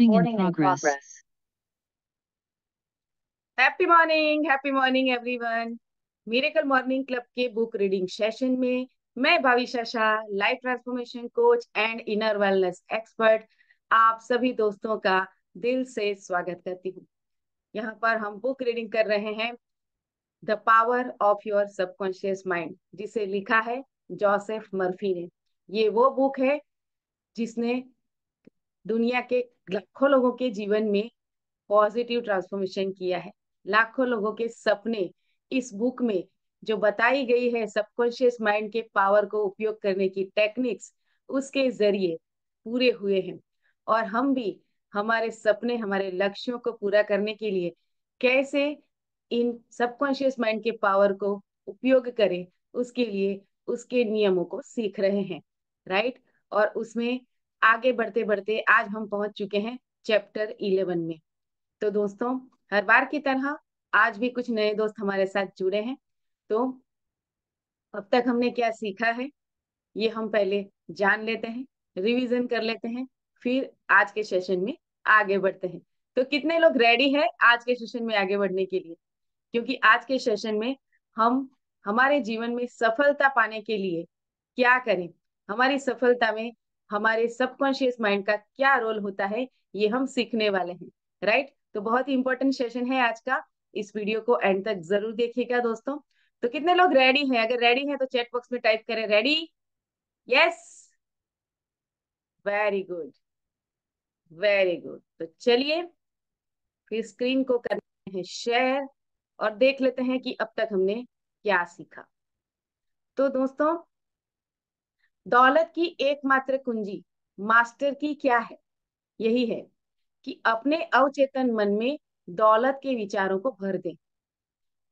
Recording in progress. Happy morning everyone. Miracle morning club के book reading session में मैं Bhavisha Shah, life transformation coach and inner wellness expert, आप सभी दोस्तों का दिल से स्वागत करती हूँ। यहाँ पर हम बुक रीडिंग कर रहे हैं the power of your subconscious mind, जिसे लिखा है जोसेफ मर्फी ने। ये वो बुक है जिसने दुनिया के लाखों लोगों के जीवन में पॉजिटिव ट्रांसफॉर्मेशन किया है। लाखों लोगों के सपने इस बुक में जो बताई गई है सबकॉन्शियस माइंड के पावर को उपयोग करने की टेक्निक्स, उसके जरिए पूरे हुए हैं। और हम भी हमारे सपने, हमारे लक्ष्यों को पूरा करने के लिए कैसे इन सबकॉन्शियस माइंड के पावर को उपयोग करें, उसके लिए उसके नियमों को सीख रहे हैं, राइट। और उसमें आगे बढ़ते बढ़ते आज हम पहुंच चुके हैं चैप्टर 11 में। तो दोस्तों, हर बार की तरह आज भी कुछ नए दोस्त हमारे साथ जुड़े हैं। तो अब तक हमने क्या सीखा है, ये हम पहले जान लेते हैं, रिवीजन कर लेते हैं, फिर आज के सेशन में आगे बढ़ते हैं। तो कितने लोग रेडी हैं आज के सेशन में आगे बढ़ने के लिए? क्योंकि आज के सेशन में हम हमारे जीवन में सफलता पाने के लिए क्या करें, हमारी सफलता में हमारे सबकॉन्शियस माइंड का क्या रोल होता है, ये हम सीखने वाले हैं, राइट। तो बहुत ही इंपॉर्टेंट सेशन है आज का। इस वीडियो को एंड तक जरूर देखिएगा दोस्तों। तो कितने लोग रेडी हैं? अगर रेडी हैं तो चैट बॉक्स में टाइप करें ready. Yes, very good, very good. तो चलिए फिर स्क्रीन को करते हैं शेयर और देख लेते हैं कि अब तक हमने क्या सीखा। तो दोस्तों, दौलत की एकमात्र कुंजी मास्टर की क्या है? यही है कि अपने अवचेतन मन में दौलत के विचारों को भर दें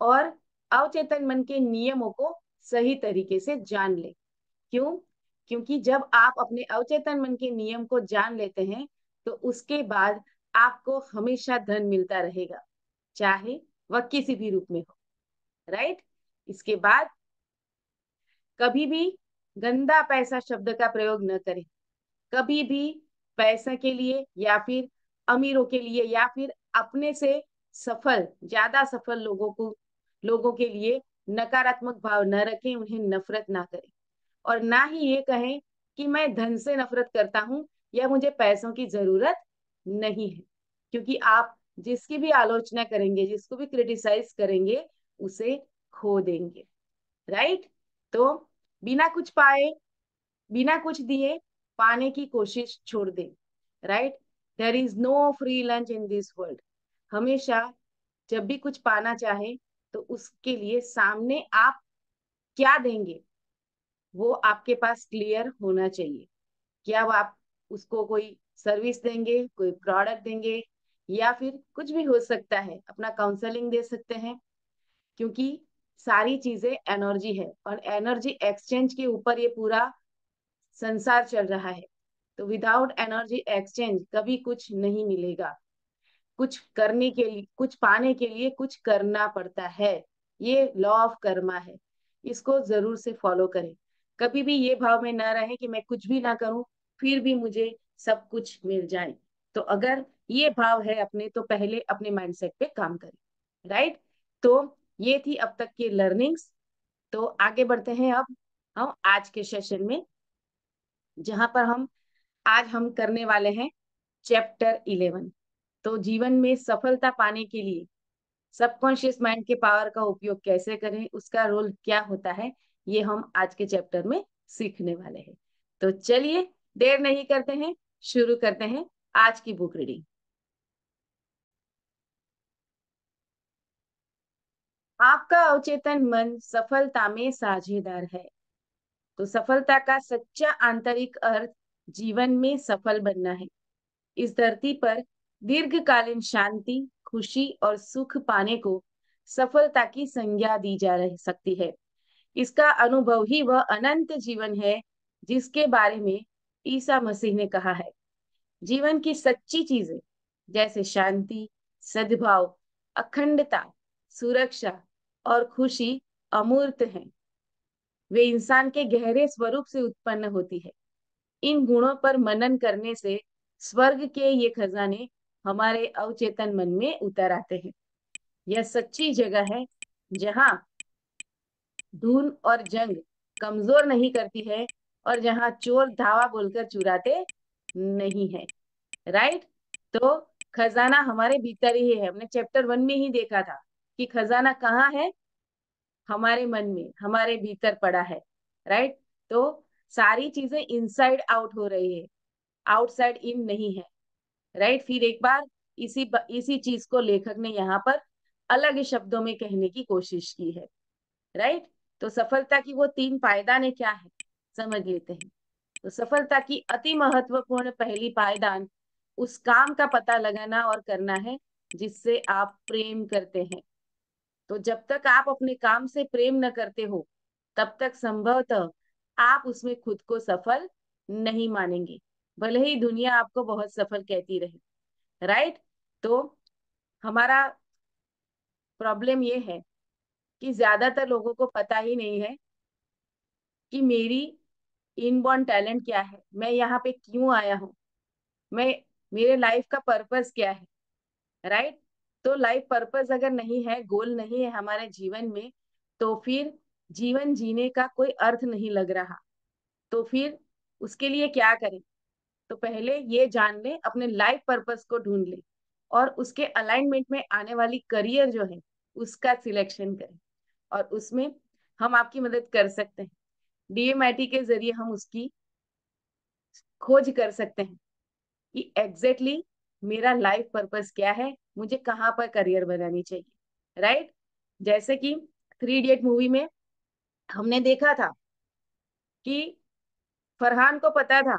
और अवचेतन मन के नियमों को सही तरीके से जान लें। क्यों? क्योंकि जब आप अपने अवचेतन मन के नियम को जान लेते हैं तो उसके बाद आपको हमेशा धन मिलता रहेगा, चाहे वह किसी भी रूप में हो, राइट। इसके बाद कभी भी गंदा पैसा शब्द का प्रयोग न करें। कभी भी पैसा के लिए या फिर अमीरों के लिए या फिर अपने से सफल, ज्यादा सफल लोगों के लिए नकारात्मक भाव न रखें, उन्हें नफरत ना करें। और ना ही ये कहें कि मैं धन से नफरत करता हूं या मुझे पैसों की जरूरत नहीं है। क्योंकि आप जिसकी भी आलोचना करेंगे, जिसको भी क्रिटिसाइज करेंगे, उसे खो देंगे, राइट। तो बिना कुछ पाए, बिना कुछ दिए पाने की कोशिश छोड़ दे, right. There is no free lunch in this world. हमेशा जब भी कुछ पाना चाहे तो उसके लिए सामने आप क्या देंगे वो आपके पास क्लियर होना चाहिए। क्या वो आप उसको कोई सर्विस देंगे, कोई प्रोडक्ट देंगे, या फिर कुछ भी हो सकता है, अपना काउंसलिंग दे सकते हैं। क्योंकि सारी चीजें एनर्जी है और एनर्जी एक्सचेंज के ऊपर ये पूरा संसार चल रहा है। तो विदाउट एनर्जी एक्सचेंज कभी कुछ नहीं मिलेगा। कुछ करने के लिए, कुछ पाने के लिए कुछ करना पड़ता है। ये लॉ ऑफ कर्मा है, इसको जरूर से फॉलो करें। कभी भी ये भाव में ना रहे कि मैं कुछ भी ना करूं फिर भी मुझे सब कुछ मिल जाए। तो अगर ये भाव है अपने, तो पहले अपने माइंडसेट पे काम करें, राइट। तो ये थी अब तक की लर्निंग्स। तो आगे बढ़ते हैं अब हम आज के सेशन में, जहां पर आज हम करने वाले हैं चैप्टर 11। तो जीवन में सफलता पाने के लिए सबकॉन्शियस माइंड के पावर का उपयोग कैसे करें, उसका रोल क्या होता है, ये हम आज के चैप्टर में सीखने वाले हैं। तो चलिए देर नहीं करते हैं, शुरू करते हैं आज की बुक रीडिंग। आपका अवचेतन मन सफलता में साझेदार है। तो सफलता का सच्चा आंतरिक अर्थ जीवन में सफल बनना है। इस धरती पर दीर्घकालीन शांति, खुशी और सुख पाने को सफलता की संज्ञा दी जा रह सकती है। इसका अनुभव ही वह अनंत जीवन है जिसके बारे में ईसा मसीह ने कहा है। जीवन की सच्ची चीजें जैसे शांति, सद्भाव, अखंडता, सुरक्षा और खुशी अमूर्त हैं। वे इंसान के गहरे स्वरूप से उत्पन्न होती है। इन गुणों पर मनन करने से स्वर्ग के ये खजाने हमारे अवचेतन मन में उतर आते हैं। यह सच्ची जगह है जहाँ धूल और जंग कमजोर नहीं करती है और जहाँ चोर धावा बोलकर चुराते नहीं है। राइट। तो खजाना हमारे भीतर ही है। हमने चैप्टर 1 में ही देखा था कि खजाना कहाँ है, हमारे मन में, हमारे भीतर पड़ा है। राइट। तो सारी चीजें इनसाइड आउट हो रही है, आउटसाइड इन नहीं है। राइट। फिर एक बार इसी चीज को लेखक ने यहाँ पर अलग शब्दों में कहने की कोशिश की है। राइट। तो सफलता की वो 3 पायदान क्या है, समझ लेते हैं। तो सफलता की अति महत्वपूर्ण पहली पायदान उस काम का पता लगाना और करना है जिससे आप प्रेम करते हैं। तो जब तक आप अपने काम से प्रेम न करते हो तब तक संभवतः आप उसमें खुद को सफल नहीं मानेंगे, भले ही दुनिया आपको बहुत सफल कहती रहे। राइट। तो हमारा प्रॉब्लम ये है कि ज्यादातर लोगों को पता ही नहीं है कि मेरी इनबॉर्न टैलेंट क्या है, मैं यहाँ पे क्यों आया हूँ, मैं मेरे लाइफ का पर्पस क्या है। राइट। तो लाइफ पर्पस अगर नहीं है, गोल नहीं है हमारे जीवन में, तो फिर जीवन जीने का कोई अर्थ नहीं लग रहा। तो फिर उसके लिए क्या करें? तो पहले ये जान ले, अपने लाइफ पर्पस को ढूंढ ले और उसके अलाइनमेंट में आने वाली करियर जो है उसका सिलेक्शन करें। और उसमें हम आपकी मदद कर सकते हैं। डीएमआईटी के जरिए हम उसकी खोज कर सकते हैं कि एग्जैक्टली मेरा लाइफ पर्पस क्या है, मुझे कहाँ पर करियर बनानी चाहिए। राइट। जैसे कि 3 इडियट मूवी में हमने देखा था कि फरहान को पता था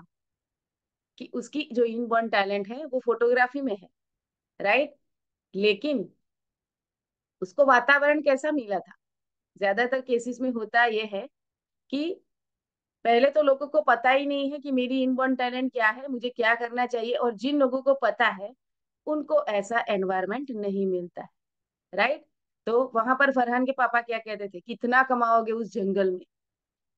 कि उसकी जो इनबॉर्न टैलेंट है वो फोटोग्राफी में है। राइट। लेकिन उसको वातावरण कैसा मिला था? ज्यादातर केसेस में होता यह है कि पहले तो लोगों को पता ही नहीं है कि मेरी इनबॉर्न टैलेंट क्या है, मुझे क्या करना चाहिए, और जिन लोगों को पता है उनको ऐसा एनवायरनमेंट नहीं मिलता है। राइट। तो वहां पर फरहान के पापा क्या कहते थे, कितना कमाओगे उस जंगल में।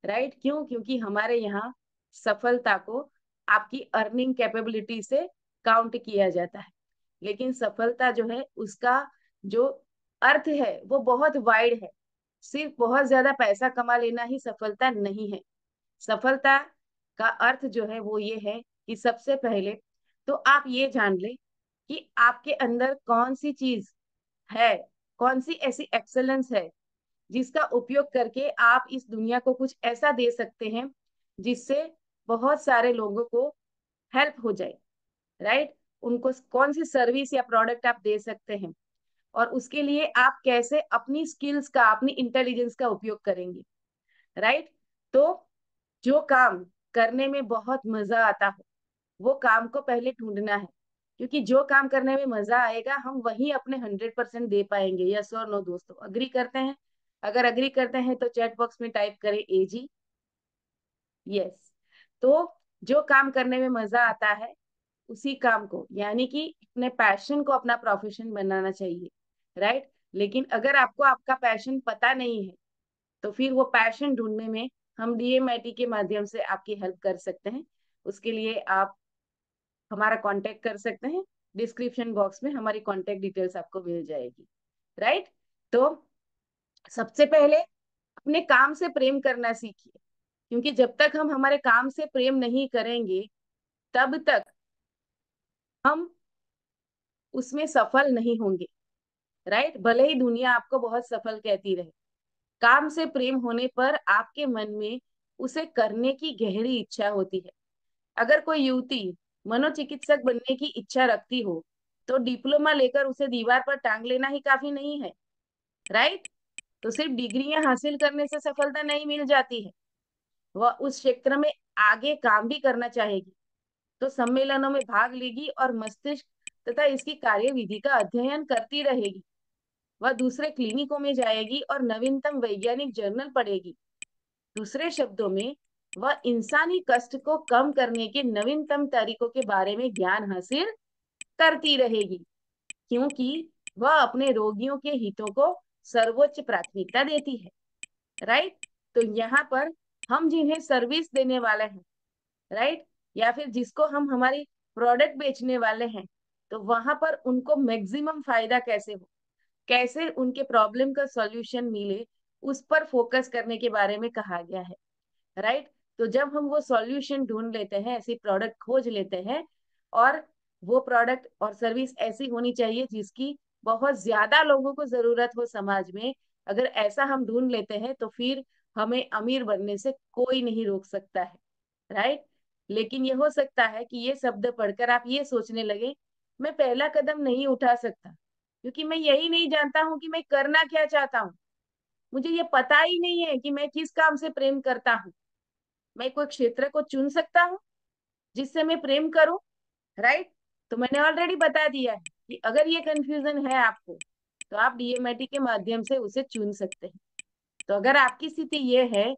राइट। क्यों? क्योंकि हमारे यहाँ सफलता को आपकी अर्निंग कैपेबिलिटी से काउंट किया जाता है। लेकिन सफलता जो है उसका जो अर्थ है वो बहुत वाइड है। सिर्फ बहुत ज्यादा पैसा कमा लेना ही सफलता नहीं है। सफलता का अर्थ जो है वो ये है कि सबसे पहले तो आप ये जान ले कि आपके अंदर कौन सी चीज है, कौन सी ऐसी एक्सेलेंस है जिसका उपयोग करके आप इस दुनिया को कुछ ऐसा दे सकते हैं जिससे बहुत सारे लोगों को हेल्प हो जाए। राइट। उनको कौन सी सर्विस या प्रोडक्ट आप दे सकते हैं और उसके लिए आप कैसे अपनी स्किल्स का, अपनी इंटेलिजेंस का उपयोग करेंगे। राइट। तो जो काम करने में बहुत मजा आता हो वो काम को पहले ढूंढना है, क्योंकि जो काम करने में मजा आएगा हम वही अपने 100% दे पाएंगे। यस और नो दोस्तों, अग्री करते हैं? अगर अग्री करते हैं तो चैट बॉक्स में टाइप करें एजी। यस। तो जो काम करने में मजा आता है उसी काम को, यानी कि अपने पैशन को अपना प्रोफेशन बनाना चाहिए। राइट। लेकिन अगर आपको आपका पैशन पता नहीं है तो फिर वो पैशन ढूंढने में हम डीएमआईटी के माध्यम से आपकी हेल्प कर सकते हैं। उसके लिए आप हमारा कांटेक्ट कर सकते हैं। डिस्क्रिप्शन बॉक्स में हमारी कांटेक्ट डिटेल्स आपको मिल जाएगी। राइट। तो सबसे पहले अपने काम से प्रेम करना सीखिए, क्योंकि जब तक हम हमारे काम से प्रेम नहीं करेंगे तब तक हम उसमें सफल नहीं होंगे। राइट। भले ही दुनिया आपको बहुत सफल कहती रहे, काम से प्रेम होने पर आपके मन में उसे करने की गहरी इच्छा होती है। अगर कोई युवती मनोचिकित्सक बनने की इच्छा रखती हो तो डिप्लोमा लेकर उसे दीवार पर टांग लेना ही काफी नहीं है। राइट। तो सिर्फ डिग्रियां हासिल करने से सफलता नहीं मिल जाती है, वह उस क्षेत्र में आगे काम भी करना चाहेगी तो सम्मेलनों में भाग लेगी और मस्तिष्क तथा इसकी कार्यविधि का अध्ययन करती रहेगी। वह दूसरे क्लिनिकों में जाएगी और नवीनतम वैज्ञानिक जर्नल पढ़ेगी। दूसरे शब्दों में वह इंसानी कष्ट को कम करने के नवीनतम तरीकों के बारे में ज्ञान हासिल करती रहेगी, क्योंकि वह अपने रोगियों के हितों को सर्वोच्च प्राथमिकता देती है। राइट। तो यहाँ पर हम जिन्हें सर्विस देने वाले हैं, राइट, या फिर जिसको हम हमारी प्रोडक्ट बेचने वाले हैं, तो वहां पर उनको मैक्सिमम फायदा कैसे हो, कैसे उनके प्रॉब्लम का सॉल्यूशन मिले, उस पर फोकस करने के बारे में कहा गया है। राइट। तो जब हम वो सॉल्यूशन ढूंढ लेते हैं, ऐसी प्रोडक्ट खोज लेते हैं, और वो प्रोडक्ट और सर्विस ऐसी होनी चाहिए जिसकी बहुत ज्यादा लोगों को जरूरत हो समाज में, अगर ऐसा हम ढूंढ लेते हैं तो फिर हमें अमीर बनने से कोई नहीं रोक सकता है। राइट। लेकिन ये हो सकता है कि ये शब्द पढ़कर आप ये सोचने लगे, मैं पहला कदम नहीं उठा सकता क्योंकि मैं यही नहीं जानता हूं कि मैं करना क्या चाहता हूँ। मुझे ये पता ही नहीं है कि मैं किस काम से प्रेम करता हूँ। मैं कोई क्षेत्र को चुन सकता हूँ जिससे मैं प्रेम करूं। राइट। तो मैंने ऑलरेडी बता दिया है कि अगर ये कंफ्यूजन है आपको, तो आप डीएमआईटी के माध्यम से उसे चुन सकते हैं। तो अगर आपकी स्थिति ये है,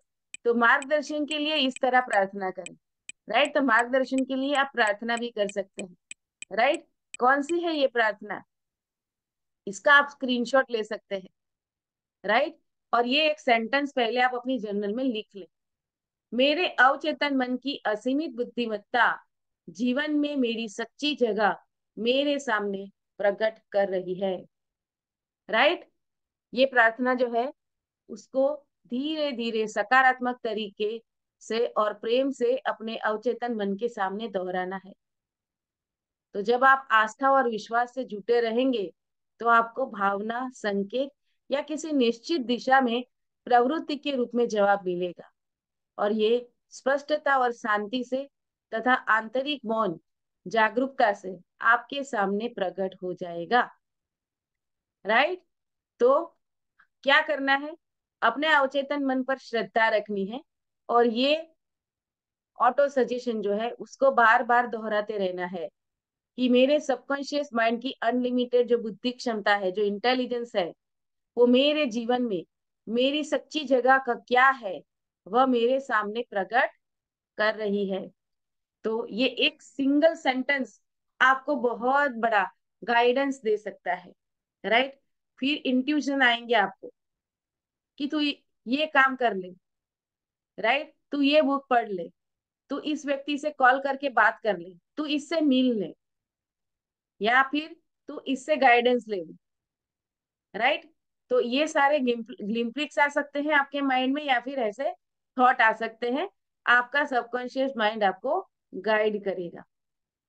तो मार्गदर्शन के लिए इस तरह प्रार्थना करें। राइट। तो मार्गदर्शन के लिए आप प्रार्थना भी कर सकते हैं। राइट। कौन सी है ये प्रार्थना, इसका आप स्क्रीनशॉट ले सकते हैं। राइट। और ये एक सेंटेंस पहले आप अपनी जर्नल में लिख लें। मेरे अवचेतन मन की असीमित बुद्धिमत्ता जीवन में मेरी सच्ची जगह मेरे सामने प्रकट कर रही है। राइट। ये प्रार्थना जो है, उसको धीरे धीरे सकारात्मक तरीके से और प्रेम से अपने अवचेतन मन के सामने दोहराना है। तो जब आप आस्था और विश्वास से जुटे रहेंगे, तो आपको भावना, संकेत या किसी निश्चित दिशा में प्रवृत्ति के रूप में जवाब मिलेगा, और ये स्पष्टता और शांति से तथा आंतरिक मौन जागरूकता से आपके सामने प्रकट हो जाएगा। राइट। तो क्या करना है, अपने अवचेतन मन पर श्रद्धा रखनी है, और ये ऑटो सजेशन जो है उसको बार बार दोहराते रहना है कि मेरे सबकॉन्शियस माइंड की अनलिमिटेड जो बुद्धि क्षमता है, जो इंटेलिजेंस है, वो मेरे जीवन में मेरी सच्ची जगह का क्या है वह मेरे सामने प्रकट कर रही है। तो ये एक सिंगल सेंटेंस आपको बहुत बड़ा गाइडेंस दे सकता है। राइट। फिर इंट्यूशन आएंगे आपको कि तू ये काम कर ले, राइट, तू ये बुक पढ़ ले, तू इस व्यक्ति से कॉल करके बात कर ले, तू इससे मिल ले, या फिर तू इससे गाइडेंस ले ले। राइट। तो ये सारे ग्लिम्प्लिक्स आ सकते हैं आपके माइंड में, या फिर ऐसे थॉट आ सकते हैं। आपका सबकॉन्शियस माइंड आपको गाइड करेगा।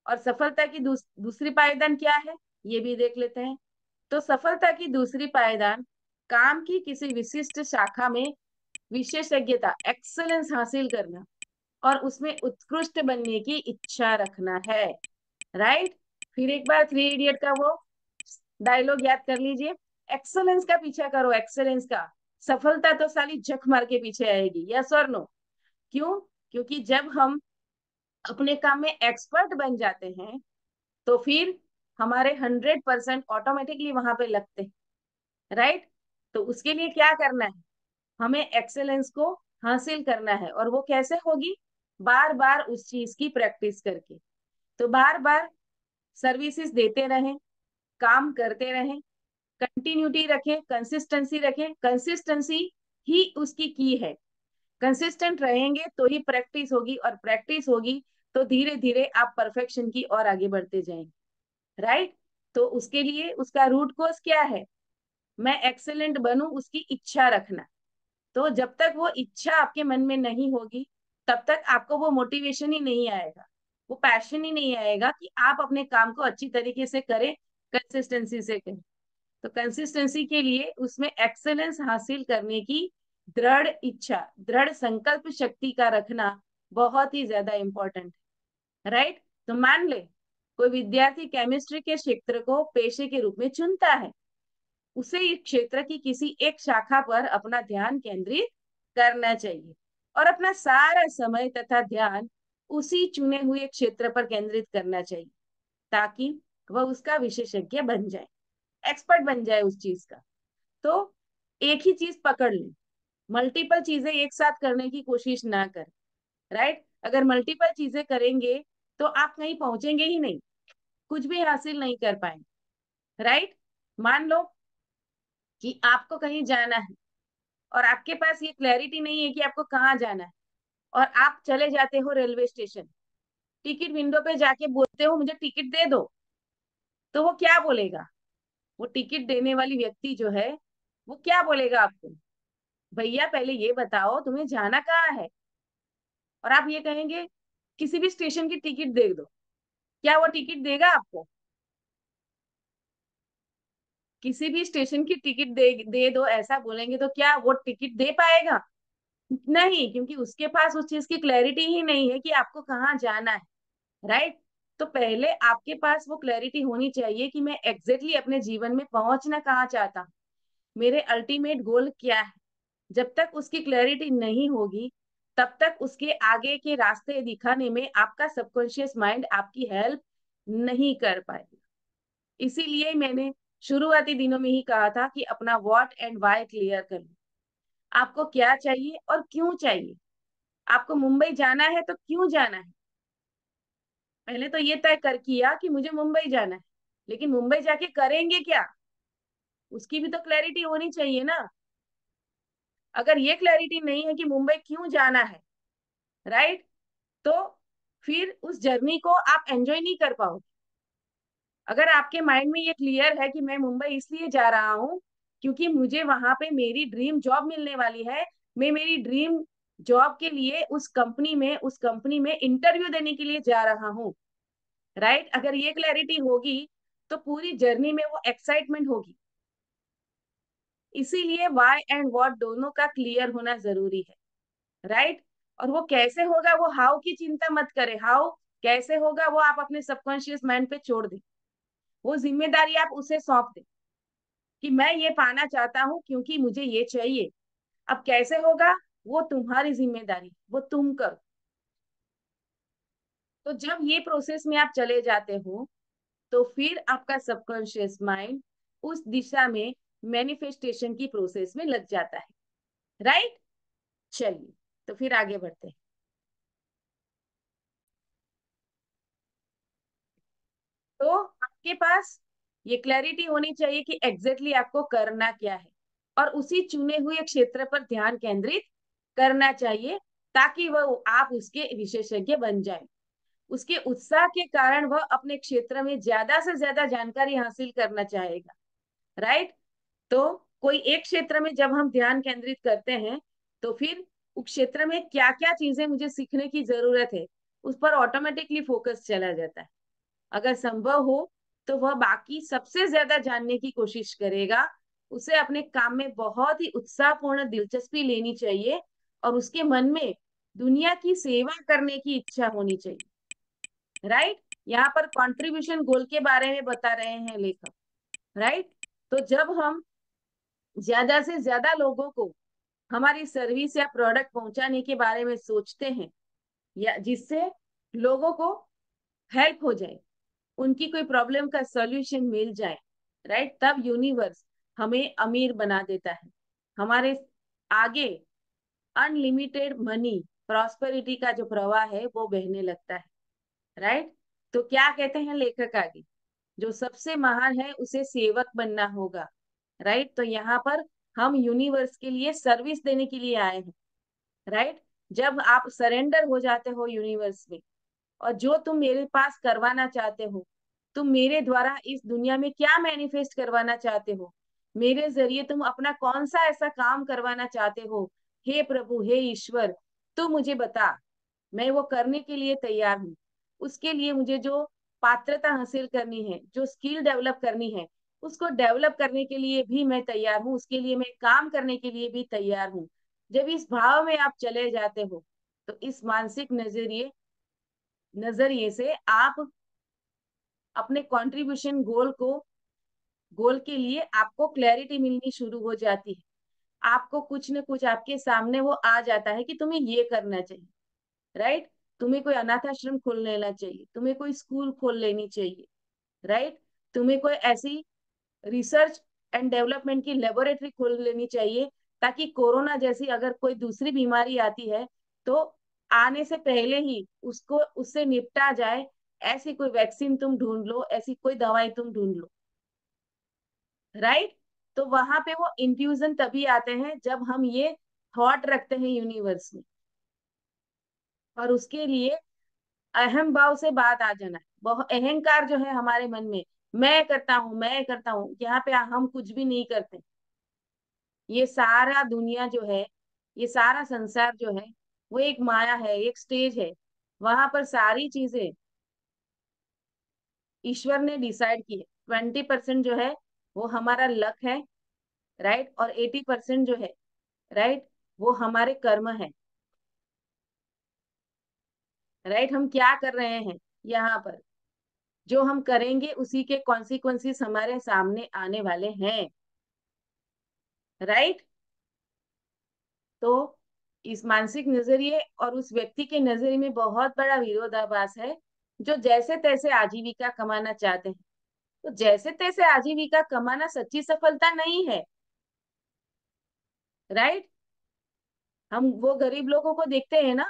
और सफलता की दूसरी पायदान क्या है, ये भी देख लेते हैं। तो सफलता की दूसरी पायदान काम की किसी विशिष्ट शाखा में विशेषज्ञता, एक्सेलेंस हासिल करना और उसमें उत्कृष्ट बनने की इच्छा रखना है। राइट। फिर एक बार थ्री इडियट का वो डायलॉग याद कर लीजिए, एक्सेलेंस का पीछा करो, एक्सेलेंस का। सफलता तो साली झक मार के पीछे आएगी, यस और नो। क्यों? क्योंकि जब हम अपने काम में एक्सपर्ट बन जाते हैं, तो फिर हमारे 100% ऑटोमेटिकली वहां पे लगते हैं। राइट। तो उसके लिए क्या करना है, हमें एक्सेलेंस को हासिल करना है, और वो कैसे होगी, बार बार उस चीज की प्रैक्टिस करके। तो बार बार सर्विसेज देते रहें, काम करते रहें, कंटिन्यूटी रखें, कंसिस्टेंसी रखें। कंसिस्टेंसी ही उसकी की है। कंसिस्टेंट रहेंगे तो ही प्रैक्टिस होगी, और प्रैक्टिस होगी तो धीरे धीरे आप परफेक्शन की ओर आगे बढ़ते जाएंगे। राइट। तो उसके लिए उसका रूट कोर्स क्या है, मैं एक्सेलेंट बनूं उसकी इच्छा रखना। तो जब तक वो इच्छा आपके मन में नहीं होगी, तब तक आपको वो मोटिवेशन ही नहीं आएगा, वो पैशन ही नहीं आएगा कि आप अपने काम को अच्छी तरीके से करें, कंसिस्टेंसी से करें। तो कंसिस्टेंसी के लिए उसमें एक्सेलेंस हासिल करने की दृढ़ इच्छा, दृढ़ संकल्प शक्ति का रखना बहुत ही ज्यादा इंपॉर्टेंट है। राइट। तो मान ले कोई विद्यार्थी केमिस्ट्री के क्षेत्र को पेशे के रूप में चुनता है, उसे इस क्षेत्र की किसी एक शाखा पर अपना ध्यान केंद्रित करना चाहिए, और अपना सारा समय तथा ध्यान उसी चुने हुए क्षेत्र पर केंद्रित करना चाहिए, ताकि वह उसका विशेषज्ञ बन जाए, एक्सपर्ट बन जाए उस चीज का। तो एक ही चीज पकड़ ले, मल्टीपल चीजें एक साथ करने की कोशिश ना कर। राइट। अगर मल्टीपल चीजें करेंगे तो आप कहीं पहुंचेंगे ही नहीं, कुछ भी हासिल नहीं कर पाएंगे। राइट। मान लो कि आपको कहीं जाना है, और आपके पास ये क्लैरिटी नहीं है कि आपको कहाँ जाना है, और आप चले जाते हो रेलवे स्टेशन। टिकट विंडो पे जाके बोलते हो मुझे टिकट दे दो, तो वो क्या बोलेगा? वो टिकट देने वाली व्यक्ति जो है, वो क्या बोलेगा आपको? भैया पहले ये बताओ तुम्हें जाना कहाँ है। और आप ये कहेंगे किसी भी स्टेशन की टिकट दे दो, क्या वो टिकट देगा आपको? किसी भी स्टेशन की टिकट दे दो ऐसा बोलेंगे तो क्या वो टिकट दे पाएगा? नहीं, क्योंकि उसके पास उस चीज की क्लैरिटी ही नहीं है कि आपको कहाँ जाना है। राइट। तो पहले आपके पास वो क्लैरिटी होनी चाहिए कि मैं एग्जैक्टली अपने जीवन में पहुंचना कहाँ चाहता हूँ, मेरे अल्टीमेट गोल क्या है। जब तक उसकी क्लैरिटी नहीं होगी, तब तक उसके आगे के रास्ते दिखाने में आपका सबकॉन्शियस माइंड आपकी हेल्प नहीं कर पाएगा। इसीलिए मैंने शुरुआती दिनों में ही कहा था कि अपना व्हाट एंड व्हाई क्लियर कर लो। आपको क्या चाहिए और क्यों चाहिए। आपको मुंबई जाना है तो क्यों जाना है? पहले तो ये तय कर किया कि मुझे मुंबई जाना है, लेकिन मुंबई जाके करेंगे क्या, उसकी भी तो क्लैरिटी होनी चाहिए ना। अगर ये क्लैरिटी नहीं है कि मुंबई क्यों जाना है, राइट, तो फिर उस जर्नी को आप एंजॉय नहीं कर पाओगे। अगर आपके माइंड में ये क्लियर है कि मैं मुंबई इसलिए जा रहा हूँ क्योंकि मुझे वहां पे मेरी ड्रीम जॉब मिलने वाली है, मैं मेरी ड्रीम जॉब के लिए उस कंपनी में इंटरव्यू देने के लिए जा रहा हूँ, राइट। अगर ये क्लैरिटी होगी तो पूरी जर्नी में वो एक्साइटमेंट होगी। इसीलिए वाई एंड व्हाट दोनों का क्लियर होना जरूरी है, राइट। और वो कैसे होगा, वो हाउ की चिंता मत करें, हाउ कैसे होगा वो आप अपने सबकॉन्शियस माइंड पे छोड़ दें। वो जिम्मेदारी आप उसे सौंप दें कि मैं ये पाना चाहता हूँ क्योंकि मुझे ये चाहिए। अब कैसे होगा वो तुम्हारी जिम्मेदारी, वो तुम करो। तो जब ये प्रोसेस में आप चले जाते हो तो फिर आपका सबकॉन्शियस माइंड उस दिशा में मैनिफेस्टेशन की प्रोसेस में लग जाता है, राइट। चलिए, तो फिर आगे बढ़ते हैं। तो आपके पास ये क्लैरिटी होनी चाहिए कि एग्जैक्टली आपको करना क्या है, और उसी चुने हुए क्षेत्र पर ध्यान केंद्रित करना चाहिए ताकि वह आप उसके विशेषज्ञ बन जाए। उसके उत्साह के कारण वह अपने क्षेत्र में ज्यादा से ज्यादा जानकारी हासिल करना चाहेगा, राइट। तो कोई एक क्षेत्र में जब हम ध्यान केंद्रित करते हैं तो फिर उस क्षेत्र में क्या क्या चीजें मुझे सीखने की जरूरत है, उस पर ऑटोमेटिकली फोकस चला जाता है। अगर संभव हो तो वह बाकी सबसे ज्यादा जानने की कोशिश करेगा। उसे अपने काम में बहुत ही उत्साहपूर्ण दिलचस्पी लेनी चाहिए और उसके मन में दुनिया की सेवा करने की इच्छा होनी चाहिए, राइट। यहाँ पर कंट्रीब्यूशन गोल के बारे में बता रहे हैं लेखक, राइट। तो जब हम ज्यादा से ज्यादा लोगों को हमारी सर्विस या प्रोडक्ट पहुंचाने के बारे में सोचते हैं, या जिससे लोगों को हेल्प हो जाए, उनकी कोई प्रॉब्लम का सॉल्यूशन मिल जाए, राइट, तब यूनिवर्स हमें अमीर बना देता है। हमारे आगे अनलिमिटेड मनी, प्रॉस्पेरिटी का जो प्रवाह है वो बहने लगता है, राइट। तो क्या कहते हैं लेखक आगे, जो सबसे महान है उसे सेवक बनना होगा, राइट। तो यहाँ पर हम यूनिवर्स के लिए सर्विस देने के लिए आए हैं, राइट। जब आप सरेंडर हो जाते हो यूनिवर्स में, और जो तुम मेरे पास करवाना चाहते हो, तुम मेरे द्वारा इस दुनिया में क्या मैनिफेस्ट करवाना चाहते हो, मेरे जरिए तुम अपना कौन सा ऐसा काम करवाना चाहते हो, हे प्रभु, हे ईश्वर, तू मुझे बता, मैं वो करने के लिए तैयार हूँ। उसके लिए मुझे जो पात्रता हासिल करनी है, जो स्किल डेवलप करनी है, उसको डेवलप करने के लिए भी मैं तैयार हूँ, उसके लिए मैं काम करने के लिए भी तैयार हूँ। जब इस भाव में आप चले जाते हो तो इस मानसिक नजरिए नजरिए से आप अपने कंट्रीब्यूशन गोल के लिए आपको क्लैरिटी मिलनी शुरू हो जाती है। आपको कुछ न कुछ आपके सामने वो आ जाता है कि तुम्हें ये करना चाहिए, राइट। तुम्हें कोई अनाथ आश्रम खोल लेना चाहिए, तुम्हें कोई स्कूल खोल लेनी चाहिए, राइट। तुम्हें कोई ऐसी रिसर्च एंड डेवलपमेंट की लेबोरेटरी खोल लेनी चाहिए ताकि कोरोना जैसी अगर कोई दूसरी बीमारी आती है तो आने से पहले ही उसको उससे निपटा जाए। ऐसी कोई वैक्सीन तुम ढूंढ लो, ऐसी कोई दवाई तुम ढूंढ लो, राइट। तो वहां पे वो इंफ्यूजन तभी आते हैं जब हम ये थॉट रखते हैं यूनिवर्स में, और उसके लिए अहम भाव से बात आ जाना है, बहुत अहंकार जो है हमारे मन में, मैं करता हूँ, यहाँ पे हम कुछ भी नहीं करते। ये सारा दुनिया जो है, ये सारा संसार जो है, वो एक माया है, एक स्टेज है। वहां पर सारी चीजें ईश्वर ने डिसाइड की है। 20% जो है वो हमारा लक है, राइट, और 80% जो है, राइट, वो हमारे कर्म है। राइट, हम क्या कर रहे हैं यहाँ पर, जो हम करेंगे उसी के कॉन्सिक्वेंसेस हमारे सामने आने वाले हैं। राइट। तो इस मानसिक नजरिए और उस व्यक्ति के नजरिए में बहुत बड़ा विरोधाभास है, जो जैसे तैसे आजीविका कमाना चाहते हैं। तो जैसे तैसे आजीविका कमाना सच्ची सफलता नहीं है। राइट। हम वो गरीब लोगों को देखते हैं ना,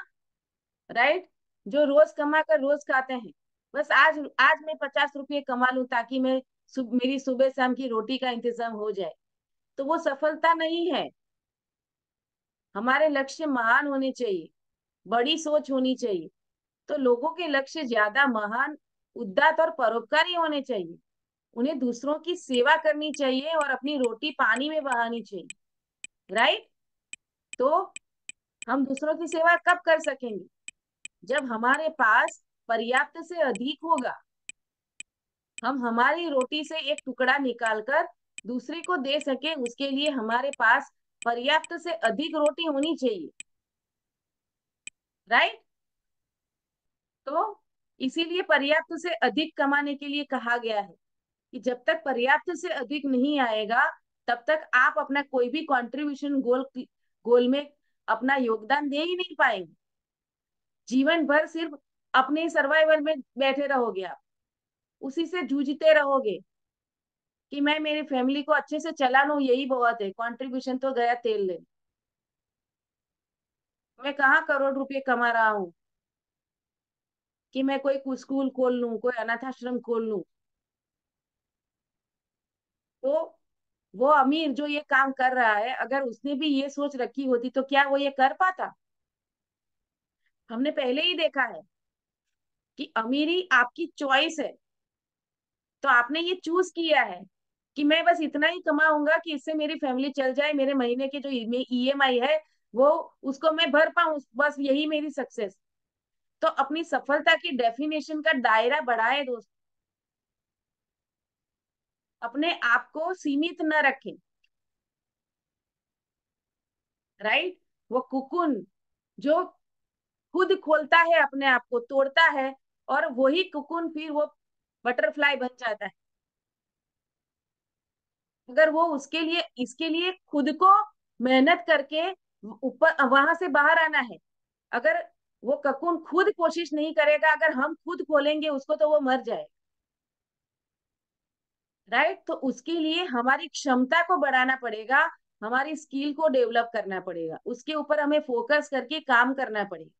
राइट, जो रोज कमा कर रोज खाते हैं। बस आज आज मैं 50 रुपये कमा लूं ताकि मेरी सुबह शाम की रोटी का इंतजाम हो जाए। तो वो सफलता नहीं है। हमारे लक्ष्य महान होने चाहिए, बड़ी सोच होनी चाहिए। तो लोगों के लक्ष्य ज्यादा महान, उदात्त और परोपकारी होने चाहिए। उन्हें दूसरों की सेवा करनी चाहिए और अपनी रोटी पानी में बहानी चाहिए। राइट। तो हम दूसरों की सेवा कब कर सकेंगे? जब हमारे पास पर्याप्त से अधिक होगा। हम हमारी रोटी से एक टुकड़ा निकालकर दूसरे को दे सके, उसके लिए हमारे पास पर्याप्त से अधिक रोटी होनी चाहिए। राइट। तो इसीलिए पर्याप्त से अधिक कमाने के लिए कहा गया है कि जब तक पर्याप्त से अधिक नहीं आएगा, तब तक आप अपना कोई भी कंट्रीब्यूशन गोल में अपना योगदान दे ही नहीं पाएंगे। जीवन भर सिर्फ अपने सर्वाइवल में बैठे रहोगे आप, उसी से जूझते रहोगे कि मैं मेरी फैमिली को अच्छे से चला लूं, यही बहुत है, कंट्रीब्यूशन तो गया तेल ले। मैं कहाँ करोड़ रुपए कमा रहा हूँ कि मैं कोई स्कूल खोल लूं, कोई अनाथ आश्रम खोल लूं। तो वो अमीर जो ये काम कर रहा है, अगर उसने भी ये सोच रखी होती तो क्या वो ये कर पाता? हमने पहले ही देखा है कि अमीरी आपकी चॉइस है। तो आपने ये चूज किया है कि मैं बस इतना ही कमाऊंगा कि इससे मेरी फैमिली चल जाए, मेरे महीने के जो ईएमआई है वो उसको मैं भर पाऊं, बस यही मेरी सक्सेस। तो अपनी सफलता की डेफिनेशन का दायरा बढ़ाए दोस्त, अपने आप को सीमित न रखें। राइट। वो कुकुन जो खुद खोलता है, अपने आप को तोड़ता है, और वही कुकुन फिर वो बटरफ्लाई बन जाता है। अगर वो उसके लिए इसके लिए खुद को मेहनत करके ऊपर वहां से बाहर आना है। अगर वो ककून खुद कोशिश नहीं करेगा, अगर हम खुद खोलेंगे उसको, तो वो मर जाए। राइट। तो उसके लिए हमारी क्षमता को बढ़ाना पड़ेगा, हमारी स्किल को डेवलप करना पड़ेगा, उसके ऊपर हमें फोकस करके काम करना पड़ेगा।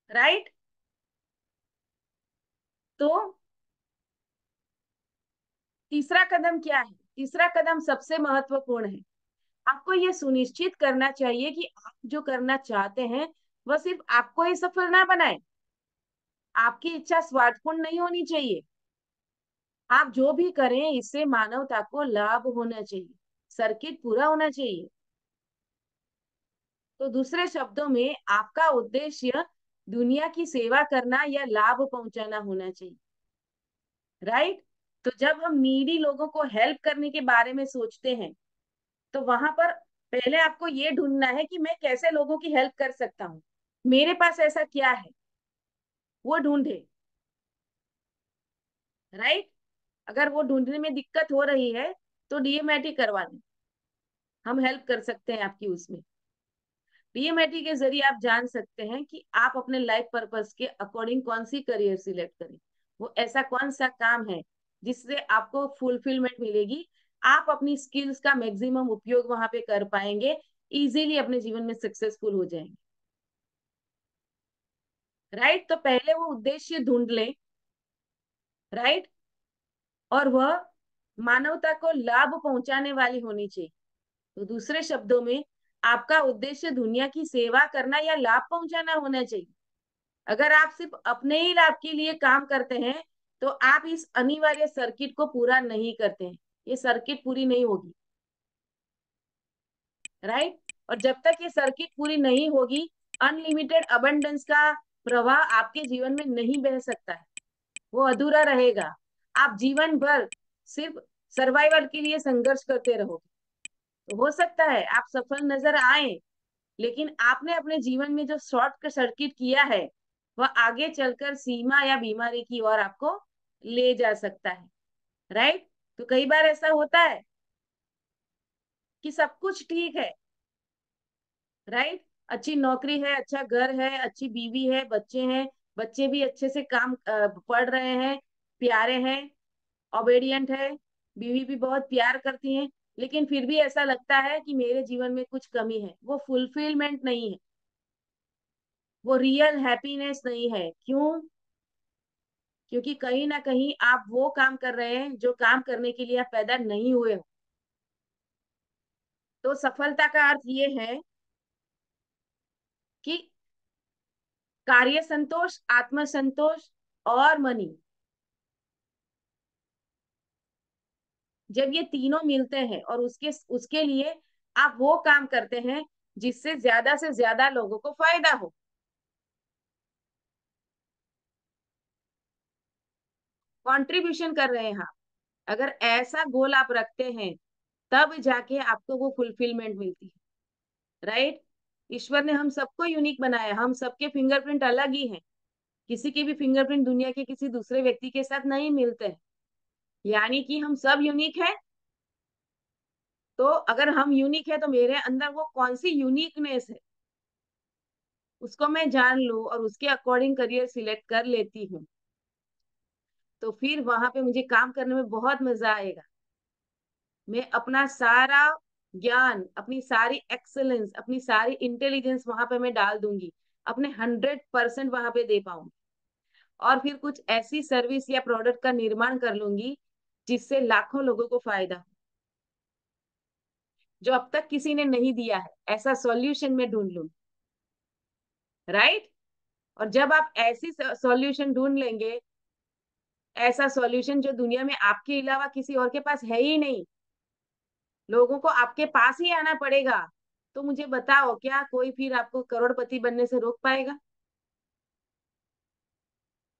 राइट। तो तीसरा कदम क्या है? तीसरा कदम सबसे महत्वपूर्ण है। आपको ये सुनिश्चित करना चाहिए कि आप जो करना चाहते हैं वह सिर्फ आपको ही सफल ना बनाए। आपकी इच्छा स्वार्थपूर्ण नहीं होनी चाहिए। आप जो भी करें इससे मानवता को लाभ होना चाहिए, सर्किट पूरा होना चाहिए। तो दूसरे शब्दों में आपका उद्देश्य दुनिया की सेवा करना या लाभ पहुंचाना होना चाहिए। राइट। तो जब हम नीडी लोगों को हेल्प करने के बारे में सोचते हैं, तो वहां पर पहले आपको ये ढूंढना है कि मैं कैसे लोगों की हेल्प कर सकता हूँ, मेरे पास ऐसा क्या है, वो ढूंढे। राइट। अगर वो ढूंढने में दिक्कत हो रही है तो डीएमएटी करवा लें, हम हेल्प कर सकते हैं आपकी उसमें। डीएमएटी के जरिए आप जान सकते हैं कि आप अपने लाइफ पर्पस के अकॉर्डिंग कौन सी करियर सिलेक्ट करें। वो ऐसा कौन सा काम है जिससे आपको फुलफिलमेंट मिलेगी, आप अपनी स्किल्स का मैक्सिमम उपयोग वहां पे कर पाएंगे, इजीली अपने जीवन में सक्सेसफुल हो जाएंगे। राइट। तो पहले वो उद्देश्य ढूंढ लें। राइट। और वह मानवता को लाभ पहुंचाने वाली होनी चाहिए। तो दूसरे शब्दों में आपका उद्देश्य दुनिया की सेवा करना या लाभ पहुंचाना होना चाहिए। अगर आप सिर्फ अपने ही लाभ के लिए काम करते हैं तो आप इस अनिवार्य सर्किट को पूरा नहीं करते हैं, ये सर्किट पूरी नहीं होगी। राइट। और जब तक ये सर्किट पूरी नहीं होगी, अनलिमिटेड अबंडेंस का प्रवाह आपके जीवन में नहीं बह सकता है, वो अधूरा रहेगा। आप जीवन भर सिर्फ सर्वाइवल के लिए संघर्ष करते रहोगे। तो हो सकता है आप सफल नजर आए, लेकिन आपने अपने जीवन में जो शॉर्ट सर्किट किया है वह आगे चलकर सीमा या बीमारी की ओर आपको ले जा सकता है। राइट। तो कई बार ऐसा होता है कि सब कुछ ठीक है, राइट, अच्छी नौकरी है, अच्छा घर है, अच्छी बीवी है, बच्चे हैं, बच्चे भी अच्छे से काम पढ़ रहे हैं, प्यारे हैं, ओबेडिएंट है, बीवी भी बहुत प्यार करती है, लेकिन फिर भी ऐसा लगता है कि मेरे जीवन में कुछ कमी है। वो फुलफिलमेंट नहीं है, वो रियल हैप्पीनेस नहीं है। क्यों? क्योंकि कहीं ना कहीं आप वो काम कर रहे हैं जो काम करने के लिए आप पैदा नहीं हुए हो। तो सफलता का अर्थ ये है कि कार्य संतोष, आत्म संतोष और मनी, जब ये तीनों मिलते हैं और उसके उसके लिए आप वो काम करते हैं जिससे ज्यादा से ज्यादा लोगों को फायदा हो, कंट्रीब्यूशन कर रहे हैं आप, अगर ऐसा गोल आप रखते हैं तब जाके आपको वो फुलफिलमेंट मिलती है। राइट। ईश्वर ने हम सबको यूनिक बनाया, हम सबके फिंगरप्रिंट अलग ही हैं। किसी के भी फिंगरप्रिंट दुनिया के किसी दूसरे व्यक्ति के साथ नहीं मिलते हैं, यानी कि हम सब यूनिक है। तो अगर हम यूनिक है तो मेरे अंदर वो कौन सी यूनिकनेस है उसको मैं जान लूं और उसके अकॉर्डिंग करियर सिलेक्ट कर लेती हूँ, तो फिर वहां पे मुझे काम करने में बहुत मजा आएगा। मैं अपना सारा ज्ञान, अपनी सारी एक्सेलेंस, अपनी सारी इंटेलिजेंस वहां पे मैं डाल दूंगी, अपने 100% वहां पे दे पाऊंगी। और फिर कुछ ऐसी सर्विस या प्रोडक्ट का निर्माण कर लूंगी जिससे लाखों लोगों को फायदा हो, जो अब तक किसी ने नहीं दिया है, ऐसा सॉल्यूशन में ढूंढ लूंगी। राइट। और जब आप ऐसी सॉल्यूशन ढूंढ लेंगे, ऐसा सॉल्यूशन जो दुनिया में आपके अलावा किसी और के पास है ही नहीं, लोगों को आपके पास ही आना पड़ेगा, तो मुझे बताओ क्या कोई फिर आपको करोड़पति बनने से रोक पाएगा?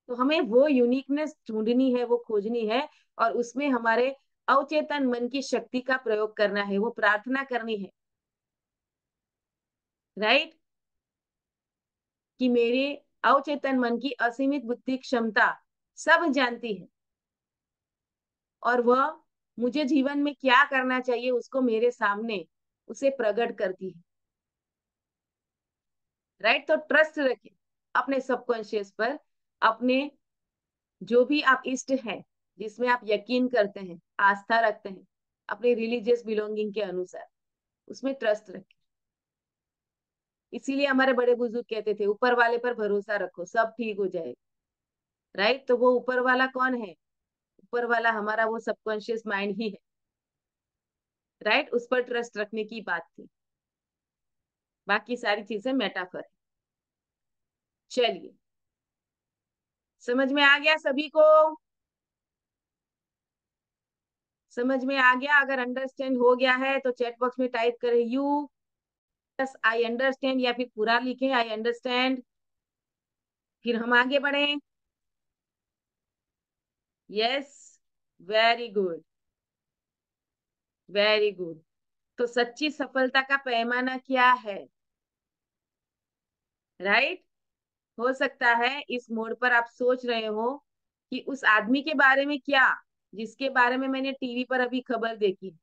तो हमें वो यूनिकनेस ढूंढनी है, वो खोजनी है, और उसमें हमारे अवचेतन मन की शक्ति का प्रयोग करना है, वो प्रार्थना करनी है। राइट। कि मेरे अवचेतन मन की असीमित बुद्धि क्षमता सब जानती है, और वह मुझे जीवन में क्या करना चाहिए उसको मेरे सामने उसे प्रकट करती है। राइट। तो ट्रस्ट रखें अपने सबकॉन्शियस पर, अपने जो भी आप इष्ट हैं, जिसमें आप यकीन करते हैं, आस्था रखते हैं, अपने रिलीजियस बिलोंगिंग के अनुसार उसमें ट्रस्ट रखें। इसीलिए हमारे बड़े बुजुर्ग कहते थे ऊपर वाले पर भरोसा रखो सब ठीक हो जाएगा। राइट। तो वो ऊपर वाला कौन है? ऊपर वाला हमारा वो सबकॉन्शियस माइंड ही है। राइट। उस पर ट्रस्ट रखने की बात थी, बाकी सारी चीजें मेटाफर है। चलिए, समझ में आ गया सभी को? समझ में आ गया? अगर अंडरस्टैंड हो गया है तो चैट बॉक्स में टाइप करें यू प्लस आई अंडरस्टैंड, या फिर पूरा लिखें आई अंडरस्टैंड, फिर हम आगे बढ़े। Yes, very good, very good. तो सच्ची सफलता का पैमाना क्या है? राइट। हो सकता है इस मोड पर आप सोच रहे हो कि उस आदमी के बारे में क्या, जिसके बारे में मैंने टीवी पर अभी खबर देखी,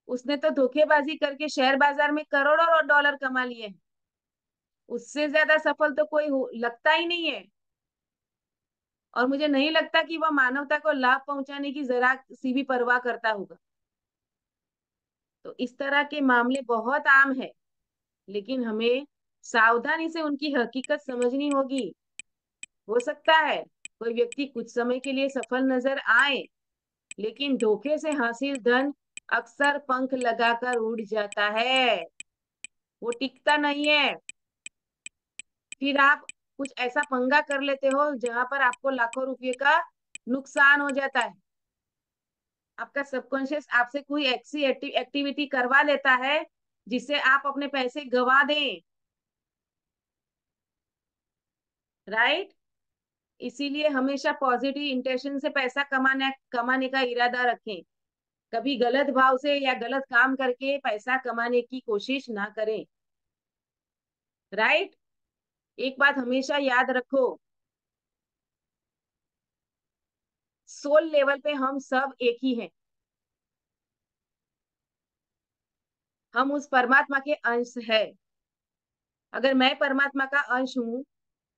उसने तो धोखेबाजी करके शेयर बाजार में करोड़ों और डॉलर कमा लिए हैं, उससे ज्यादा सफल तो कोई लगता ही नहीं है। और मुझे नहीं लगता कि वह मानवता को लाभ पहुंचाने की जरा सी भी परवाह करता होगा। तो इस तरह के मामले बहुत आम है, लेकिन हमें सावधानी से उनकी हकीकत समझनी होगी। हो सकता है कोई व्यक्ति कुछ समय के लिए सफल नजर आए, लेकिन धोखे से हासिल धन अक्सर पंख लगाकर उड़ जाता है, वो टिकता नहीं है। फिर आप कुछ ऐसा पंगा कर लेते हो जहां पर आपको लाखों रुपए का नुकसान हो जाता है। आपका सबकॉन्शियस आपसे कोई ऐसी एक्टिविटी करवा लेता है जिससे आप अपने पैसे गवा दें। राइट। इसीलिए हमेशा पॉजिटिव इंटेंशन से पैसा कमाने कमाने का इरादा रखें। कभी गलत भाव से या गलत काम करके पैसा कमाने की कोशिश ना करें। राइट। एक बात हमेशा याद रखो, सोल लेवल पे हम सब एक ही हैं। हम उस परमात्मा के अंश है। अगर मैं परमात्मा का अंश हूं